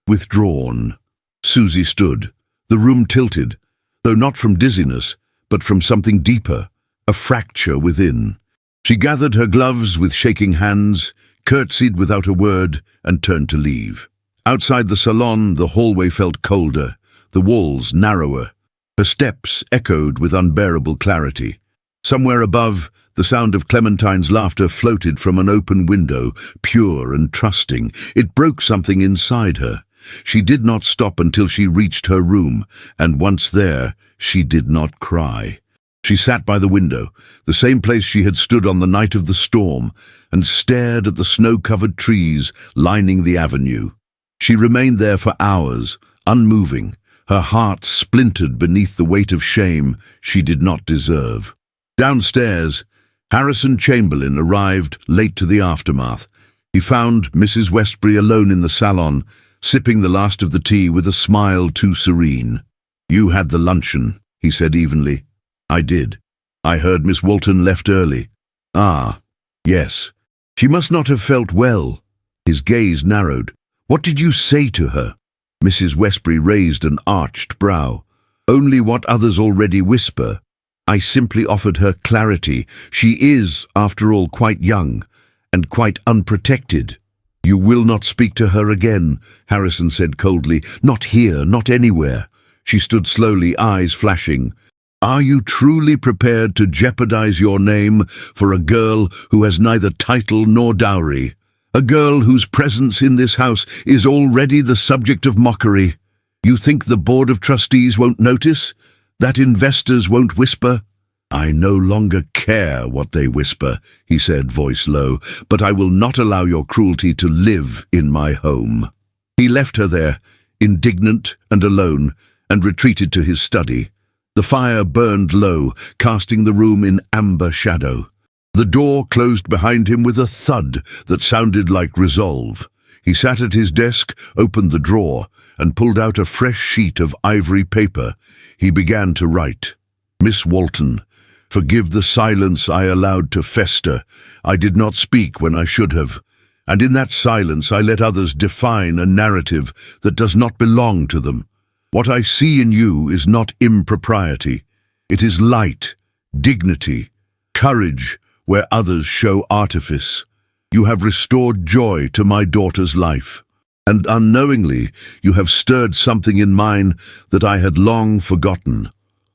[SPEAKER 1] withdrawn. Susie stood. The room tilted, though not from dizziness, but from something deeper, a fracture within. She gathered her gloves with shaking hands, curtsied without a word, and turned to leave. Outside the salon, the hallway felt colder, the walls narrower. Her steps echoed with unbearable clarity. Somewhere above, the sound of Clementine's laughter floated from an open window, pure and trusting. It broke something inside her. She did not stop until she reached her room, and once there, she did not cry. She sat by the window, the same place she had stood on the night of the storm, and stared at the snow-covered trees lining the avenue. She remained there for hours, unmoving, her heart splintered beneath the weight of shame she did not deserve. Downstairs, Harrison Chamberlain arrived late to the aftermath. He found Mrs. Westbury alone in the salon, sipping the last of the tea with a smile too serene. "You had the luncheon," he said evenly. "I did. I heard Miss Walton left early." "Ah, yes. She must not have felt well." His gaze narrowed. "What did you say to her?" Mrs. Westbury raised an arched brow. "Only what others already whisper. I simply offered her clarity. She is, after all, quite young, and quite unprotected." "You will not speak to her again," Harrison said coldly. "Not here, not anywhere." She stood slowly, eyes flashing. "Are you truly prepared to jeopardize your name for a girl who has neither title nor dowry? A girl whose presence in this house is already the subject of mockery? You think the Board of Trustees won't notice? That investors won't whisper?" "I no longer care what they whisper," he said, voice low, "but I will not allow your cruelty to live in my home." He left her there, indignant and alone, and retreated to his study. The fire burned low, casting the room in amber shadow. The door closed behind him with a thud that sounded like resolve. He sat at his desk, opened the drawer, and pulled out a fresh sheet of ivory paper. He began to write. "Miss Walton, forgive the silence I allowed to fester. I did not speak when I should have. And in that silence I let others define a narrative that does not belong to them. What I see in you is not impropriety. It is light, dignity, courage where others show artifice. You have restored joy to my daughter's life, and unknowingly you have stirred something in mine that I had long forgotten.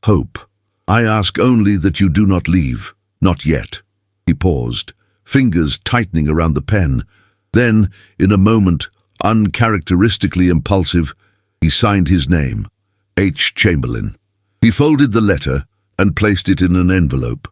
[SPEAKER 1] Hope. I ask only that you do not leave, not yet." He paused, fingers tightening around the pen. Then, in a moment, uncharacteristically impulsive, he signed his name, H. Chamberlain. He folded the letter and placed it in an envelope.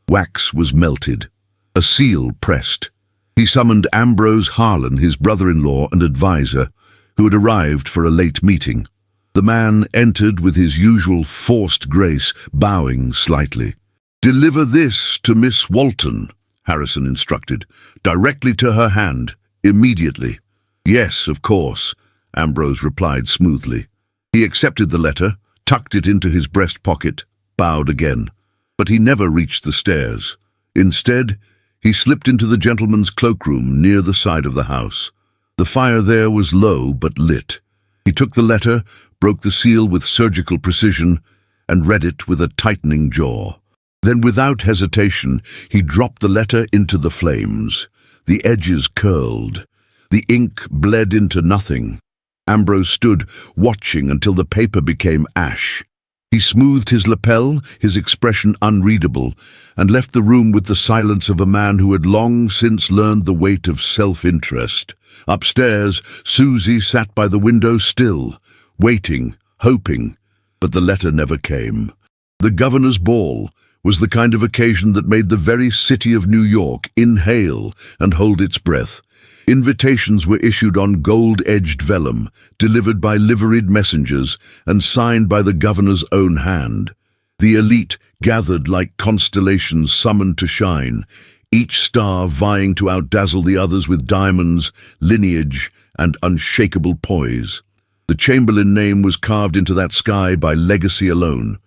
[SPEAKER 1] Wax was melted, a seal pressed. He summoned Ambrose Harlan, his brother-in-law and adviser, who had arrived for a late meeting. The man entered with his usual forced grace, bowing slightly. "Deliver this to Miss Walton," Harrison instructed, "directly to her hand, immediately." "Yes, of course," Ambrose replied smoothly. He accepted the letter, tucked it into his breast pocket, bowed again. But he never reached the stairs. Instead, he slipped into the gentleman's cloakroom near the side of the house. The fire there was low but lit. He took the letter, broke the seal with surgical precision, and read it with a tightening jaw. Then, without hesitation, he dropped the letter into the flames. The edges curled. The ink bled into nothing. Ambrose stood, watching until the paper became ash. He smoothed his lapel, his expression unreadable, and left the room with the silence of a man who had long since learned the weight of self-interest. Upstairs, Susie sat by the window still, waiting, hoping, but the letter never came. The governor's ball was the kind of occasion that made the very city of New York inhale and hold its breath. Invitations were issued on gold-edged vellum, delivered by liveried messengers, and signed by the governor's own hand. The elite gathered like constellations summoned to shine, each star vying to outdazzle the others with diamonds, lineage, and unshakable poise. The Chamberlain name was carved into that sky by legacy alone.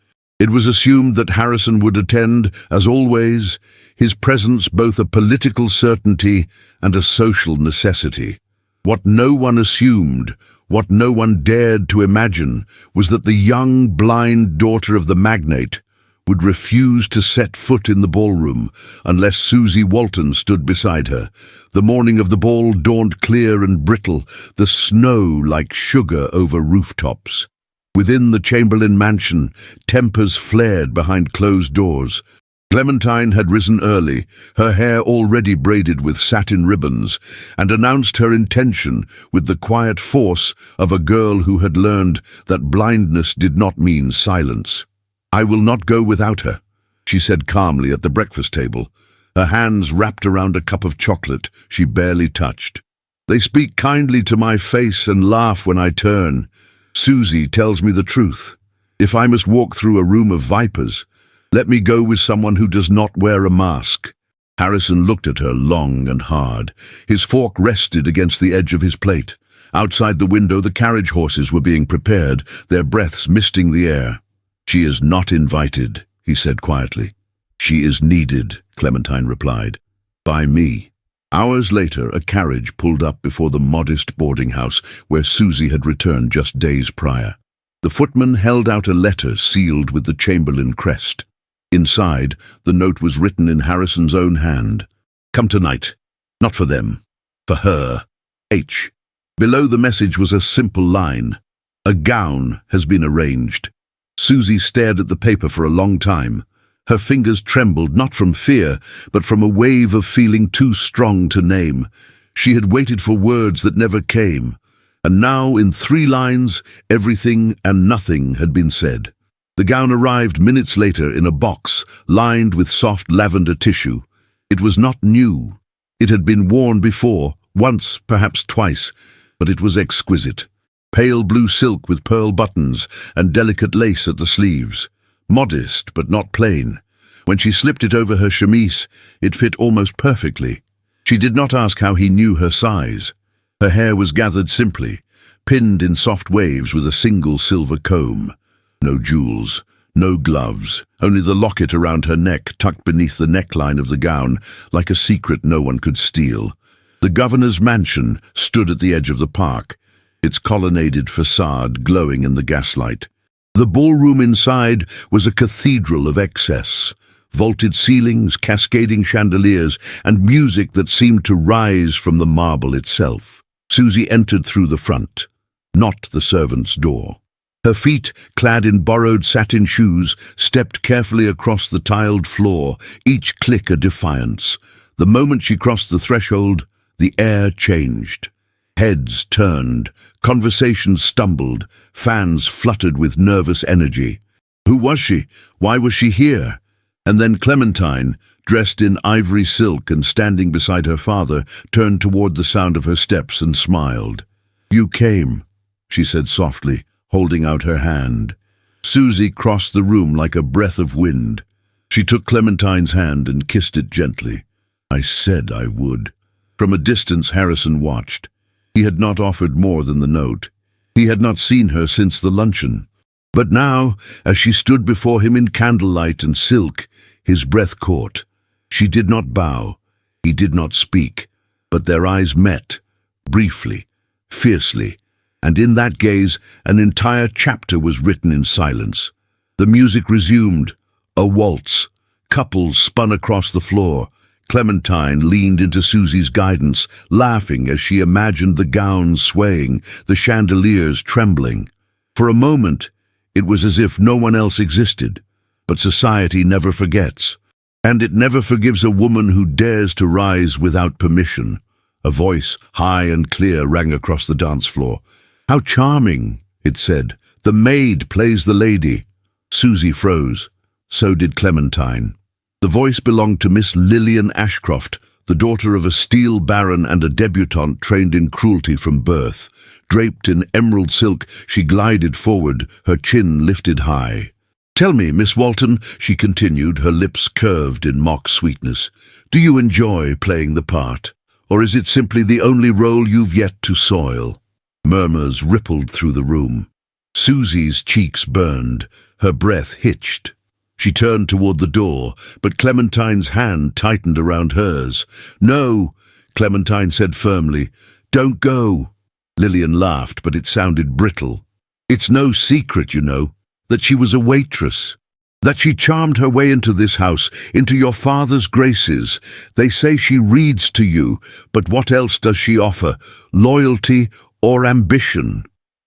[SPEAKER 1] It was assumed that Harrison would attend, as always, his presence both a political certainty and a social necessity. What no one assumed, what no one dared to imagine, was that the young, blind daughter of the magnate would refuse to set foot in the ballroom unless Susie Walton stood beside her. The morning of the ball dawned clear and brittle, the snow like sugar over rooftops. Within the Chamberlain mansion, tempers flared behind closed doors. Clementine had risen early, her hair already braided with satin ribbons, and announced her intention with the quiet force of a girl who had learned that blindness did not mean silence. "I will not go without her," she said calmly at the breakfast table, her hands wrapped around a cup of chocolate she barely touched. "They speak kindly to my face and laugh when I turn. Susie tells me the truth. If I must walk through a room of vipers, let me go with someone who does not wear a mask." Harrison looked at her long and hard. His fork rested against the edge of his plate. Outside the window, the carriage horses were being prepared, their breaths misting the air. "She is not invited," he said quietly. "She is needed," Clementine replied. "By me." Hours later, a carriage pulled up before the modest boarding house where Susie had returned just days prior. The footman held out a letter sealed with the Chamberlain crest. Inside, the note was written in Harrison's own hand. "Come tonight. Not for them. For her. H." Below the message was a simple line. "A gown has been arranged." Susie stared at the paper for a long time. Her fingers trembled, not from fear, but from a wave of feeling too strong to name. She had waited for words that never came, and now, in 3 lines, everything and nothing had been said. The gown arrived minutes later in a box lined with soft lavender tissue. It was not new. It had been worn before, once, perhaps twice, but it was exquisite. Pale blue silk with pearl buttons and delicate lace at the sleeves. Modest, but not plain. When she slipped it over her chemise, it fit almost perfectly. She did not ask how he knew her size. Her hair was gathered simply, pinned in soft waves with a single silver comb. No jewels, no gloves, only the locket around her neck tucked beneath the neckline of the gown, like a secret no one could steal. The governor's mansion stood at the edge of the park, its colonnaded facade glowing in the gaslight. The ballroom inside was a cathedral of excess, vaulted ceilings, cascading chandeliers, and music that seemed to rise from the marble itself. Susie entered through the front, not the servants' door. Her feet, clad in borrowed satin shoes, stepped carefully across the tiled floor, each click a defiance. The moment she crossed the threshold, the air changed. Heads turned, conversations stumbled, fans fluttered with nervous energy. Who was she? Why was she here? And then Clementine, dressed in ivory silk and standing beside her father, turned toward the sound of her steps and smiled. "You came," she said softly, holding out her hand. Susie crossed the room like a breath of wind. She took Clementine's hand and kissed it gently. "I said I would." From a distance, Harrison watched. He had not offered more than the note. He had not seen her since the luncheon. But now, as she stood before him in candlelight and silk, his breath caught. She did not bow. He did not speak. But their eyes met, briefly, fiercely, and in that gaze an entire chapter was written in silence. The music resumed, a waltz. Couples spun across the floor. Clementine leaned into Susie's guidance, laughing as she imagined the gowns swaying, the chandeliers trembling. For a moment, it was as if no one else existed. But society never forgets. And it never forgives a woman who dares to rise without permission. A voice, high and clear, rang across the dance floor. "How charming," it said. "The maid plays the lady." Susie froze. So did Clementine. The voice belonged to Miss Lillian Ashcroft, the daughter of a steel baron and a debutante trained in cruelty from birth. Draped in emerald silk, she glided forward, her chin lifted high. "Tell me, Miss Walton," she continued, her lips curved in mock sweetness, "do you enjoy playing the part? Or is it simply the only role you've yet to soil?" Murmurs rippled through the room. Susie's cheeks burned, her breath hitched. She turned toward the door, but Clementine's hand tightened around hers. "No," Clementine said firmly. "Don't go." Lillian laughed, but it sounded brittle. "It's no secret, you know, that she was a waitress. That she charmed her way into this house, into your father's graces. They say she reads to you, but what else does she offer? Loyalty or ambition?"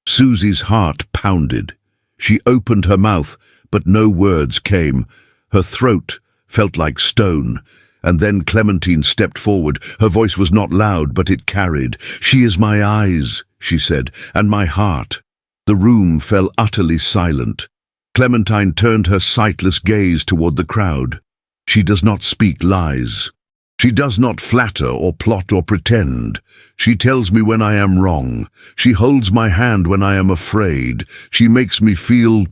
[SPEAKER 1] Susie's heart pounded. She opened her mouth, but no words came. Her throat felt like stone. And then Clementine stepped forward. Her voice was not loud, but it carried. "She is my eyes," she said, "and my heart." The room fell utterly silent. Clementine turned her sightless gaze toward the crowd. "She does not speak lies. She does not flatter or plot or pretend. She tells me when I am wrong. She holds my hand when I am afraid. She makes me feel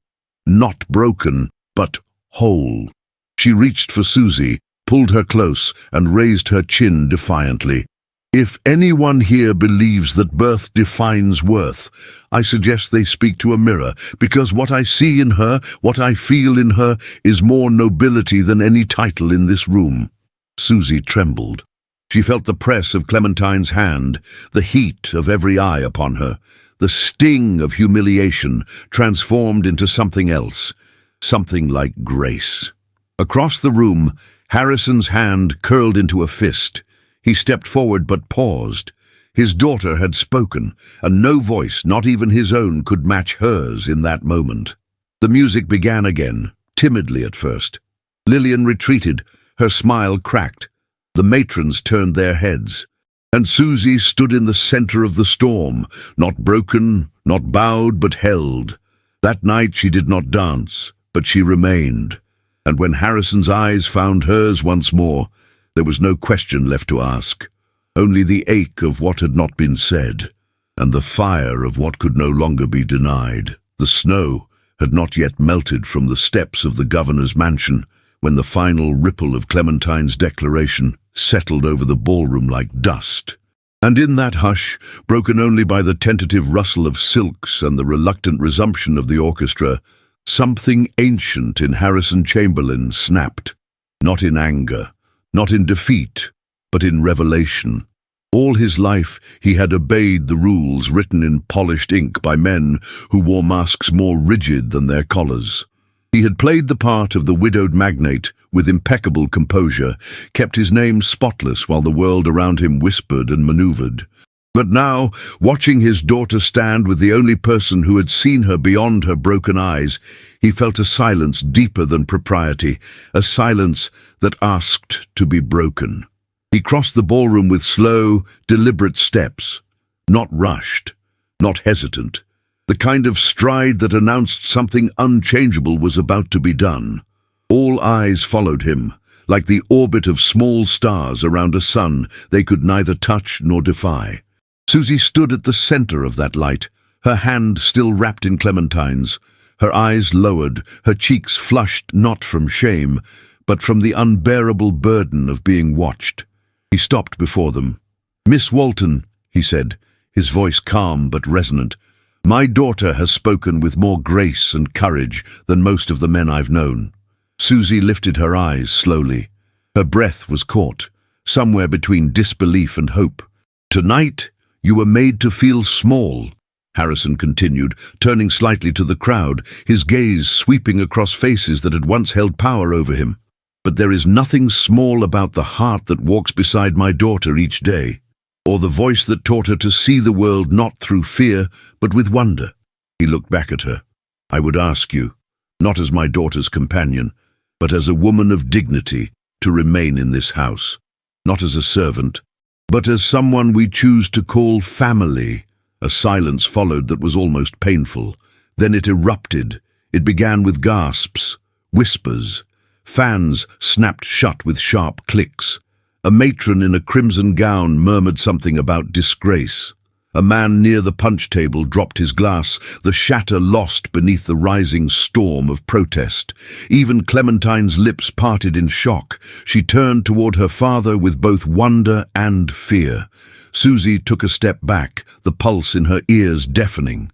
[SPEAKER 1] not broken, but whole." She reached for Susie, pulled her close, and raised her chin defiantly. "If anyone here believes that birth defines worth, I suggest they speak to a mirror, because what I see in her, what I feel in her, is more nobility than any title in this room." Susie trembled. She felt the press of Clementine's hand, the heat of every eye upon her, the sting of humiliation transformed into something else, something like grace. Across the room, Harrison's hand curled into a fist. He stepped forward but paused. His daughter had spoken, and no voice, not even his own, could match hers in that moment. The music began again, timidly at first. Lillian retreated, her smile cracked. The matrons turned their heads. And Susie stood in the center of the storm, not broken, not bowed, but held. That night she did not dance, but she remained. And when Harrison's eyes found hers once more, there was no question left to ask, only the ache of what had not been said, and the fire of what could no longer be denied. The snow had not yet melted from the steps of the governor's mansion when the final ripple of Clementine's declaration settled over the ballroom like dust. And in that hush, broken only by the tentative rustle of silks and the reluctant resumption of the orchestra, something ancient in Harrison Chamberlain snapped, not in anger, not in defeat, but in revelation. All his life he had obeyed the rules written in polished ink by men who wore masks more rigid than their collars. He had played the part of the widowed magnate with impeccable composure, kept his name spotless while the world around him whispered and maneuvered. But now, watching his daughter stand with the only person who had seen her beyond her broken eyes, he felt a silence deeper than propriety, a silence that asked to be broken. He crossed the ballroom with slow, deliberate steps, not rushed, not hesitant, the kind of stride that announced something unchangeable was about to be done. All eyes followed him, like the orbit of small stars around a sun they could neither touch nor defy. Susie stood at the center of that light, her hand still wrapped in Clementine's, her eyes lowered, her cheeks flushed not from shame, but from the unbearable burden of being watched. He stopped before them. "Miss Walton," he said, his voice calm but resonant, "my daughter has spoken with more grace and courage than most of the men I've known." Susie lifted her eyes slowly. Her breath was caught, somewhere between disbelief and hope. "Tonight, you were made to feel small," Harrison continued, turning slightly to the crowd, his gaze sweeping across faces that had once held power over him. "But there is nothing small about the heart that walks beside my daughter each day, or the voice that taught her to see the world not through fear, but with wonder." He looked back at her. "I would ask you, not as my daughter's companion, but as a woman of dignity, to remain in this house, not as a servant, but as someone we choose to call family." A silence followed that was almost painful. Then it erupted. It began with gasps, whispers. Fans snapped shut with sharp clicks. A matron in a crimson gown murmured something about disgrace. A man near the punch table dropped his glass, the shatter lost beneath the rising storm of protest. Even Clementine's lips parted in shock. She turned toward her father with both wonder and fear. Susie took a step back, the pulse in her ears deafening.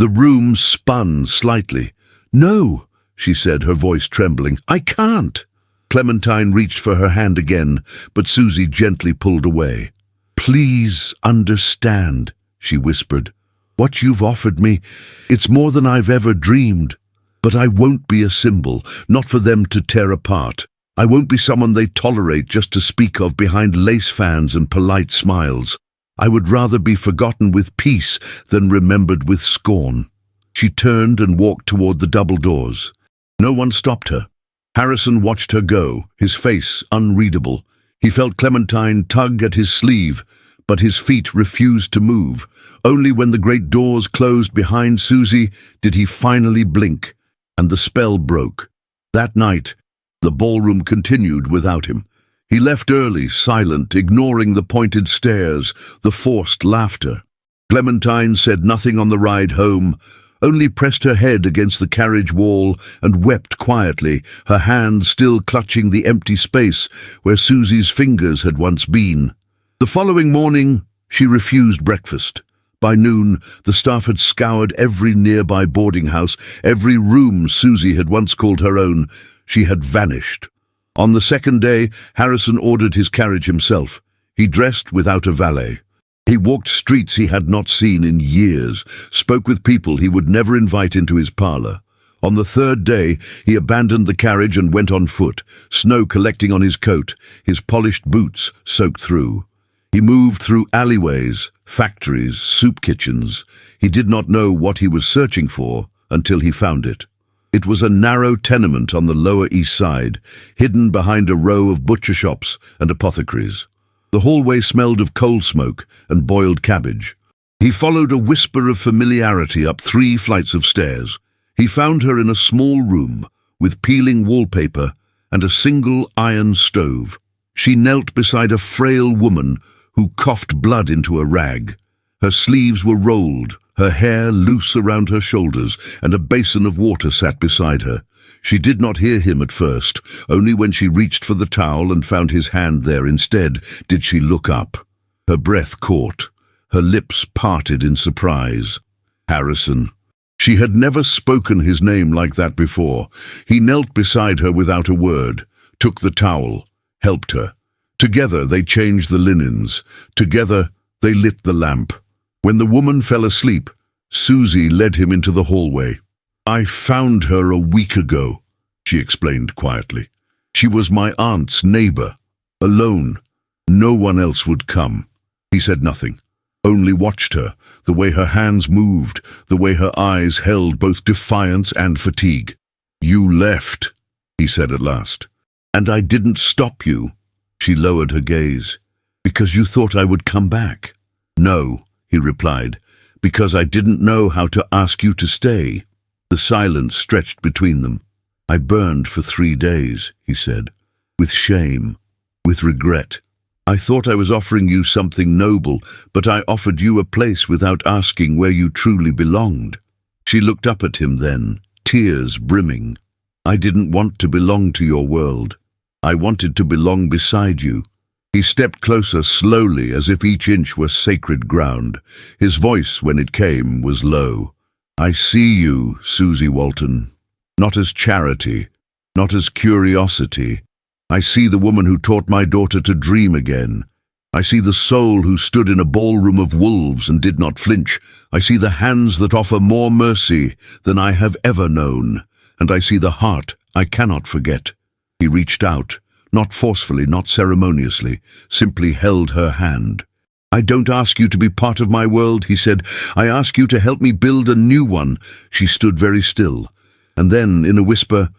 [SPEAKER 1] The room spun slightly. "No," she said, her voice trembling. "I can't." Clementine reached for her hand again, but Susie gently pulled away. "Please understand," she whispered. "What you've offered me, it's more than I've ever dreamed. But I won't be a symbol, not for them to tear apart. I won't be someone they tolerate just to speak of behind lace fans and polite smiles. I would rather be forgotten with peace than remembered with scorn." She turned and walked toward the double doors. No one stopped her. Harrison watched her go, his face unreadable. He felt Clementine tug at his sleeve, but his feet refused to move. Only when the great doors closed behind Susie did he finally blink, and the spell broke. That night, the ballroom continued without him. He left early, silent, ignoring the pointed stares, the forced laughter. Clementine said nothing on the ride home, only pressed her head against the carriage wall and wept quietly, her hand still clutching the empty space where Susie's fingers had once been. The following morning, she refused breakfast. By noon, the staff had scoured every nearby boarding house, every room Susie had once called her own. She had vanished. On the second day, Harrison ordered his carriage himself. He dressed without a valet. He walked streets he had not seen in years, spoke with people he would never invite into his parlor. On the third day, he abandoned the carriage and went on foot, snow collecting on his coat, his polished boots soaked through. He moved through alleyways, factories, soup kitchens. He did not know what he was searching for until he found it. It was a narrow tenement on the Lower East Side, hidden behind a row of butcher shops and apothecaries. The hallway smelled of coal smoke and boiled cabbage. He followed a whisper of familiarity up 3 flights of stairs. He found her in a small room with peeling wallpaper and a single iron stove. She knelt beside a frail woman who coughed blood into a rag. Her sleeves were rolled, her hair loose around her shoulders, and a basin of water sat beside her. She did not hear him at first. Only when she reached for the towel and found his hand there instead did she look up. Her breath caught. Her lips parted in surprise. Harrison. She had never spoken his name like that before. He knelt beside her without a word, took the towel, helped her. Together they changed the linens. Together they lit the lamp. When the woman fell asleep, Susie led him into the hallway. "I found her a week ago," she explained quietly. "She was my aunt's neighbor, alone. No one else would come." He said nothing, only watched her, the way her hands moved, the way her eyes held both defiance and fatigue. "You left," he said at last. "And I didn't stop you." She lowered her gaze. "Because you thought I would come back?" "No," he replied, "because I didn't know how to ask you to stay." The silence stretched between them. "I burned for 3 days," he said, "with shame, with regret. I thought I was offering you something noble, but I offered you a place without asking where you truly belonged." She looked up at him then, tears brimming. "I didn't want to belong to your world. I wanted to belong beside you." He stepped closer slowly, as if each inch were sacred ground. His voice, when it came, was low. "I see you, Susie Walton, not as charity, not as curiosity. I see the woman who taught my daughter to dream again. I see the soul who stood in a ballroom of wolves and did not flinch. I see the hands that offer more mercy than I have ever known. And I see the heart I cannot forget." He reached out, not forcefully, not ceremoniously, simply held her hand. "I don't ask you to be part of my world," he said. "I ask you to help me build a new one." She stood very still. And then, in a whisper,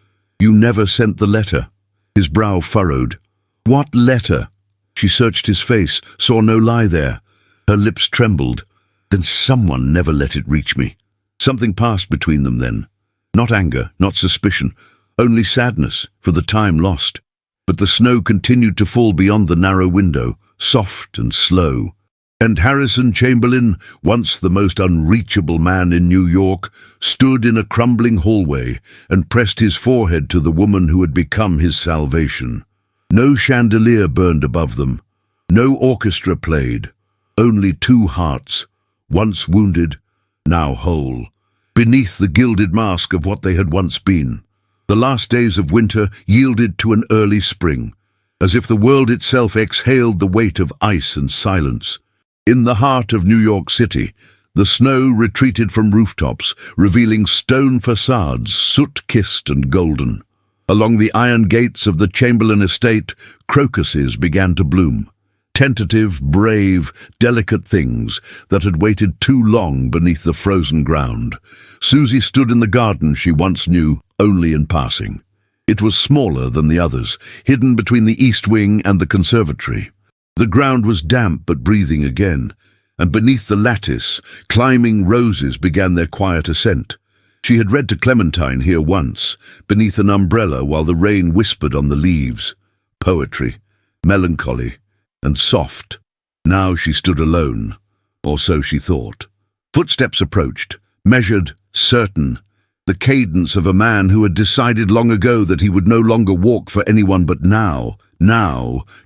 [SPEAKER 1] "You never sent the letter." His brow furrowed. "What letter?" She searched his face, saw no lie there. Her lips trembled. "Then someone never let it reach me." Something passed between them then. Not anger, not suspicion, only sadness for the time lost. But the snow continued to fall beyond the narrow window, soft and slow. And Harrison Chamberlain, once the most unreachable man in New York, stood in a crumbling hallway and pressed his forehead to the woman who had become his salvation. No chandelier burned above them. No orchestra played. Only 2 hearts, once wounded, now whole. beneath the gilded mask of what they had once been. The last days of winter yielded to an early spring, as if the world itself exhaled the weight of ice and silence. In the heart of New York City, the snow retreated from rooftops, revealing stone facades, soot-kissed and golden. Along the iron gates of the Chamberlain estate, crocuses began to bloom. Tentative, brave, delicate things that had waited too long beneath the frozen ground. Susie stood in the garden she once knew only in passing. It was smaller than the others, hidden between the east wing and the conservatory. The ground was damp but breathing again, and beneath the lattice, climbing roses began their quiet ascent. She had read to Clementine here once, beneath an umbrella while the rain whispered on the leaves. Poetry, melancholy, and soft. Now she stood alone, or so she thought. Footsteps approached, measured, certain, the cadence of a man who had decided long ago that he would no longer walk for anyone but now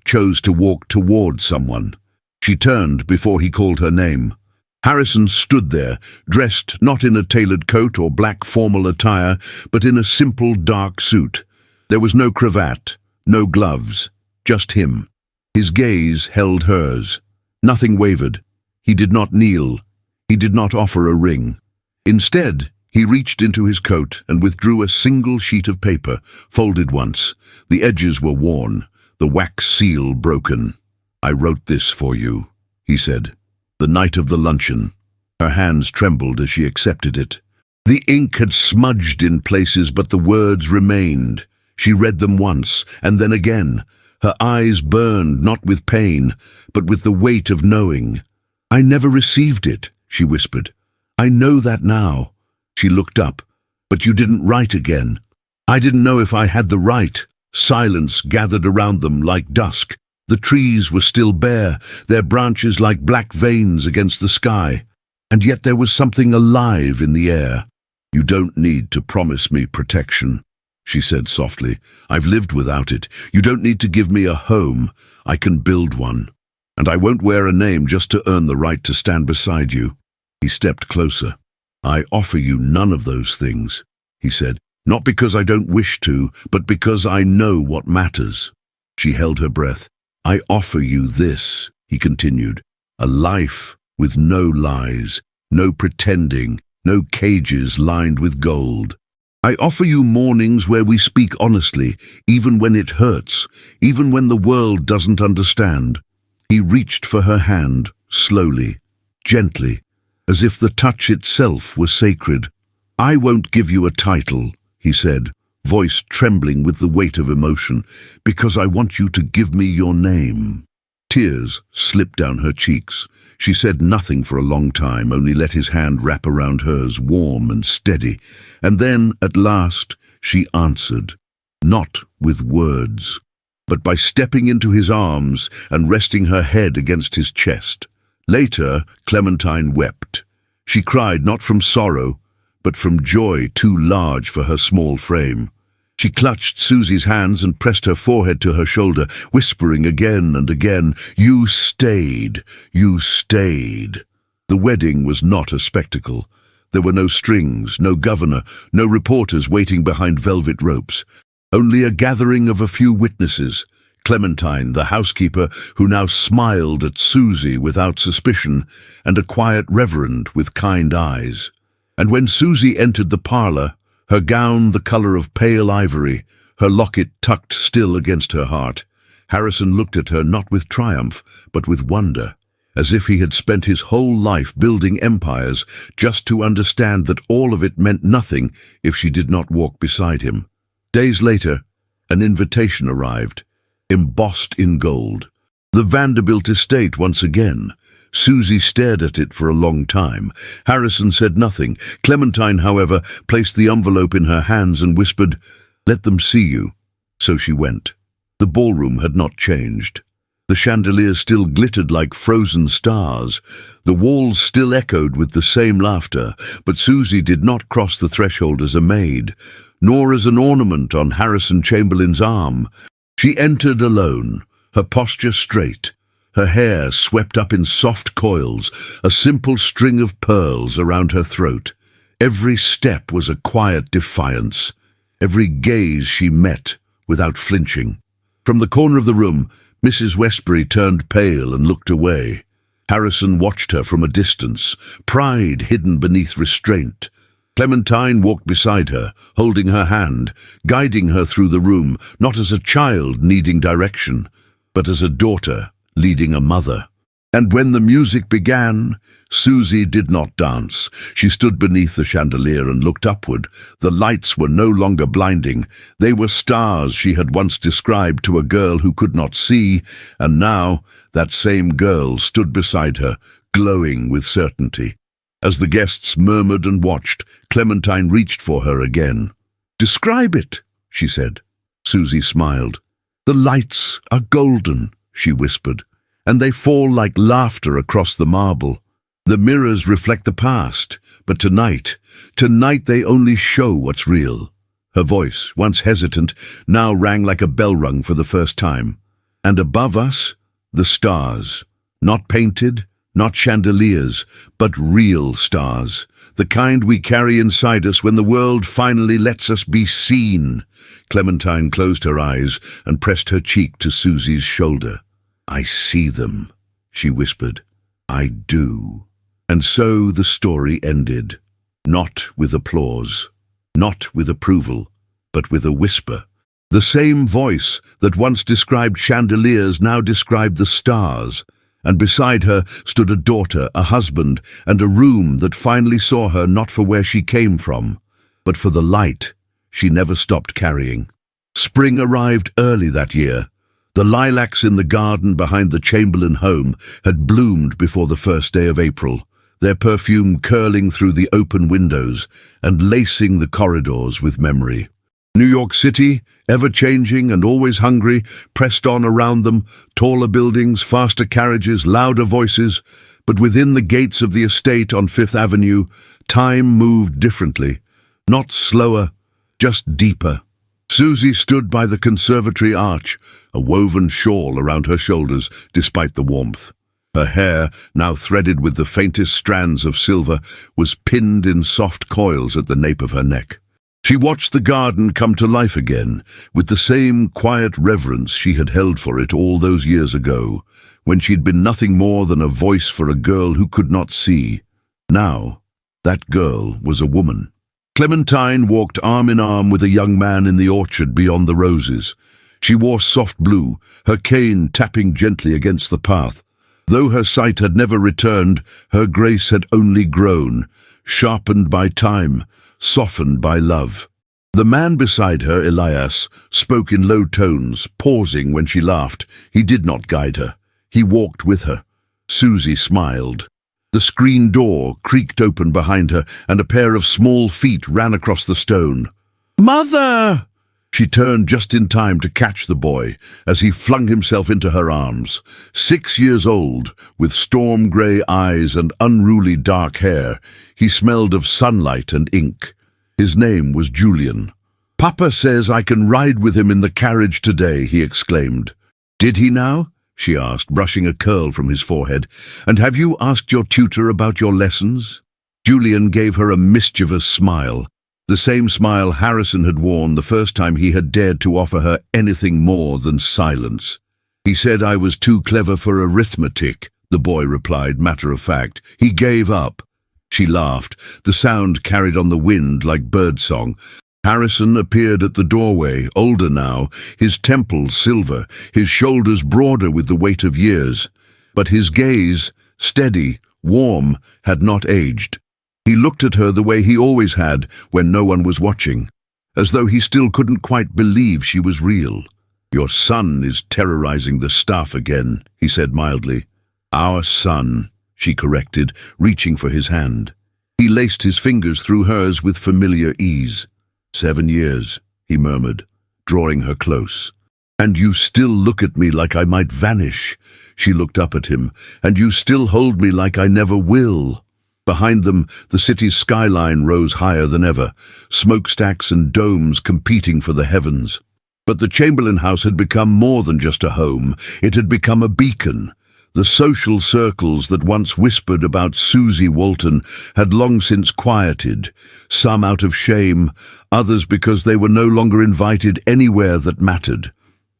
[SPEAKER 1] chose to walk toward someone. She turned before he called her name. Harrison stood there, dressed not in a tailored coat or black formal attire, but in a simple dark suit. There was no cravat, no gloves, just him. His gaze held hers. Nothing wavered. He did not kneel. He did not offer a ring. Instead, he reached into his coat and withdrew a single sheet of paper, folded once. The edges were worn, the wax seal broken. "I wrote this for you," he said. "The night of the luncheon." Her hands trembled as she accepted it. The ink had smudged in places, but the words remained. She read them once, and then again. Her eyes burned, not with pain, but with the weight of knowing. "I never received it," she whispered. "I know that now." She looked up. "But you didn't write again." "I didn't know if I had the right." Silence gathered around them like dusk. The trees were still bare, their branches like black veins against the sky. And yet there was something alive in the air. "You don't need to promise me protection," she said softly. "I've lived without it. You don't need to give me a home. I can build one. And I won't wear a name just to earn the right to stand beside you." He stepped closer. "I offer you none of those things," he said. "Not because I don't wish to, but because I know what matters." She held her breath. "I offer you this," he continued, "a life with no lies, no pretending, no cages lined with gold. I offer you mornings where we speak honestly, even when it hurts, even when the world doesn't understand." He reached for her hand, slowly, gently, as if the touch itself were sacred. "I won't give you a title," he said, voice trembling with the weight of emotion, "because I want you to give me your name." Tears slipped down her cheeks. She said nothing for a long time, only let his hand wrap around hers, warm and steady. And then, at last, she answered, not with words, but by stepping into his arms and resting her head against his chest. Later, Clementine wept. She cried not from sorrow, but from joy too large for her small frame. She clutched Susie's hands and pressed her forehead to her shoulder, whispering again and again, "You stayed, you stayed." The wedding was not a spectacle. There were no strings, no governor, no reporters waiting behind velvet ropes. Only a gathering of a few witnesses. Clementine, the housekeeper, who now smiled at Susie without suspicion, and a quiet reverend with kind eyes. And when Susie entered the parlor, her gown the color of pale ivory, her locket tucked still against her heart, Harrison looked at her not with triumph, but with wonder, as if he had spent his whole life building empires just to understand that all of it meant nothing if she did not walk beside him. Days later, an invitation arrived, embossed in gold. The Vanderbilt estate once again. Susie stared at it for a long time. Harrison said nothing. Clementine, however, placed the envelope in her hands and whispered, "Let them see you." So she went. The ballroom had not changed. The chandeliers still glittered like frozen stars. The walls still echoed with the same laughter, but Susie did not cross the threshold as a maid, nor as an ornament on Harrison Chamberlain's arm. She entered alone, her posture straight, her hair swept up in soft coils, a simple string of pearls around her throat. Every step was a quiet defiance. Every gaze she met without flinching. From the corner of the room, Mrs. Westbury turned pale and looked away. Harrison watched her from a distance, pride hidden beneath restraint. Clementine walked beside her, holding her hand, guiding her through the room, not as a child needing direction, but as a daughter leading a mother. And when the music began, Susie did not dance. She stood beneath the chandelier and looked upward. The lights were no longer blinding. They were stars she had once described to a girl who could not see, and now that same girl stood beside her, glowing with certainty. As the guests murmured and watched, Clementine reached for her again. "Describe it," she said. Susie smiled. "The lights are golden," she whispered, "and they fall like laughter across the marble. The mirrors reflect the past, but tonight they only show what's real." Her voice, once hesitant, now rang like a bell rung for the first time. "And above us, the stars, not painted, not chandeliers, but real stars, the kind we carry inside us when the world finally lets us be seen." Clementine closed her eyes and pressed her cheek to Susie's shoulder. "I see them," she whispered. "I do." And so the story ended, not with applause, not with approval, but with a whisper. The same voice that once described chandeliers now described the stars, and beside her stood a daughter, a husband, and a room that finally saw her not for where she came from, but for the light she never stopped carrying. Spring arrived early that year. The lilacs in the garden behind the Chamberlain home had bloomed before the first day of April, their perfume curling through the open windows and lacing the corridors with memory. New York City, ever-changing and always hungry, pressed on around them, taller buildings, faster carriages, louder voices, but within the gates of the estate on Fifth Avenue, time moved differently, not slower, just deeper. Susie stood by the conservatory arch, a woven shawl around her shoulders despite the warmth. Her hair, now threaded with the faintest strands of silver, was pinned in soft coils at the nape of her neck. She watched the garden come to life again, with the same quiet reverence she had held for it all those years ago, when she'd been nothing more than a voice for a girl who could not see. Now, that girl was a woman. Clementine walked arm in arm with a young man in the orchard beyond the roses. She wore soft blue, her cane tapping gently against the path. Though her sight had never returned, her grace had only grown, sharpened by time, softened by love. The man beside her, Elias, spoke in low tones, pausing when she laughed. He did not guide her. He walked with her. Susie smiled. The screen door creaked open behind her, and a pair of small feet ran across the stone. "Mother!" She turned just in time to catch the boy as he flung himself into her arms. 6 years old, with storm-grey eyes and unruly dark hair, he smelled of sunlight and ink. His name was Julian. "Papa says I can ride with him in the carriage today," he exclaimed. "Did he now?" she asked, brushing a curl from his forehead. "And have you asked your tutor about your lessons?" Julian gave her a mischievous smile, the same smile Harrison had worn the first time he had dared to offer her anything more than silence. "He said I was too clever for arithmetic," the boy replied, matter of fact. "He gave up." She laughed. The sound carried on the wind like birdsong. Harrison appeared at the doorway, older now, his temples silver, his shoulders broader with the weight of years. But his gaze, steady, warm, had not aged. He looked at her the way he always had when no one was watching, as though he still couldn't quite believe she was real. "Your son is terrorizing the staff again," he said mildly. "Our son," she corrected, reaching for his hand. He laced his fingers through hers with familiar ease. 7 years, he murmured, drawing her close. "And you still look at me like I might vanish." She looked up at him. "And you still hold me like I never will." Behind them, the city's skyline rose higher than ever, smokestacks and domes competing for the heavens. But the Chamberlain house had become more than just a home. It had become a beacon. The social circles that once whispered about Susie Walton had long since quieted, some out of shame, others because they were no longer invited anywhere that mattered.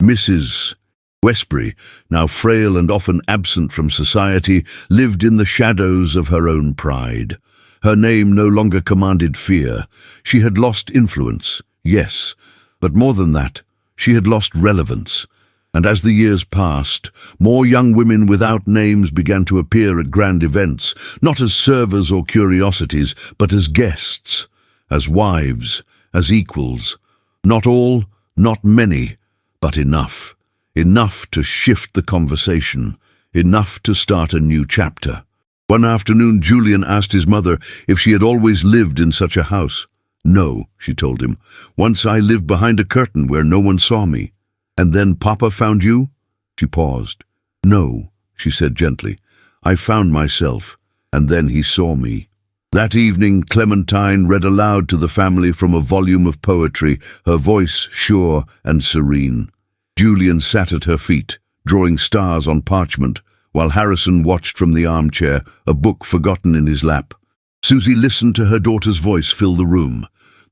[SPEAKER 1] Mrs. Westbury, now frail and often absent from society, lived in the shadows of her own pride. Her name no longer commanded fear. She had lost influence, yes, but more than that, she had lost relevance. And as the years passed, more young women without names began to appear at grand events, not as servers or curiosities, but as guests, as wives, as equals. Not all, not many, but enough. Enough to shift the conversation, enough to start a new chapter. One afternoon, Julian asked his mother if she had always lived in such a house. No, she told him. Once I lived behind a curtain where no one saw me. And then Papa found you? She paused. No, she said gently. I found myself, and then he saw me. That evening, Clementine read aloud to the family from a volume of poetry, her voice sure and serene. Julian sat at her feet, drawing stars on parchment, while Harrison watched from the armchair, a book forgotten in his lap. Susie listened to her daughter's voice fill the room.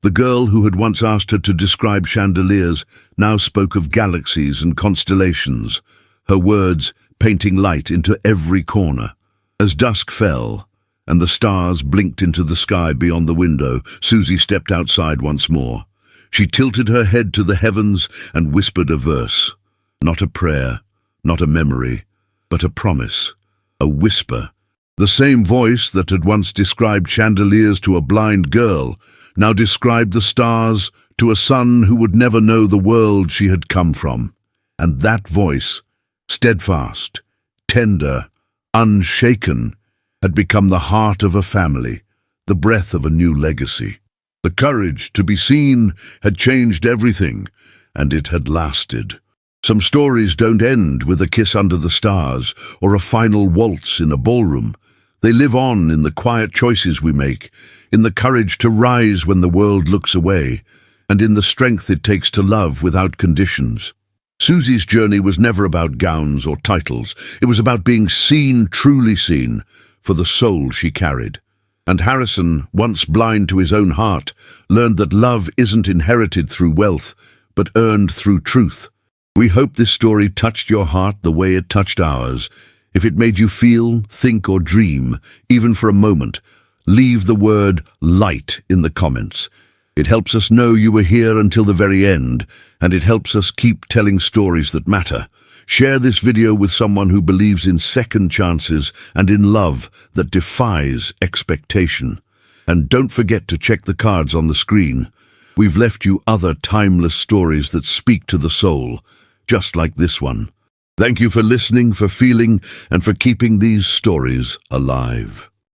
[SPEAKER 1] The girl who had once asked her to describe chandeliers now spoke of galaxies and constellations, her words painting light into every corner. As dusk fell, and the stars blinked into the sky beyond the window, Susie stepped outside once more. She tilted her head to the heavens and whispered a verse. Not a prayer, not a memory, but a promise, a whisper. The same voice that had once described chandeliers to a blind girl now described the stars to a son who would never know the world she had come from. And that voice, steadfast, tender, unshaken, had become the heart of a family, the breath of a new legacy. The courage to be seen had changed everything, and it had lasted. Some stories don't end with a kiss under the stars or a final waltz in a ballroom. They live on in the quiet choices we make, in the courage to rise when the world looks away, and in the strength it takes to love without conditions. Susie's journey was never about gowns or titles. It was about being seen, truly seen, for the soul she carried. And Harrison, once blind to his own heart, learned that love isn't inherited through wealth, but earned through truth. We hope this story touched your heart the way it touched ours. If it made you feel, think, or dream, even for a moment, leave the word light in the comments. It helps us know you were here until the very end, and it helps us keep telling stories that matter. Share this video with someone who believes in second chances and in love that defies expectation. And don't forget to check the cards on the screen. We've left you other timeless stories that speak to the soul, just like this one. Thank you for listening, for feeling, and for keeping these stories alive.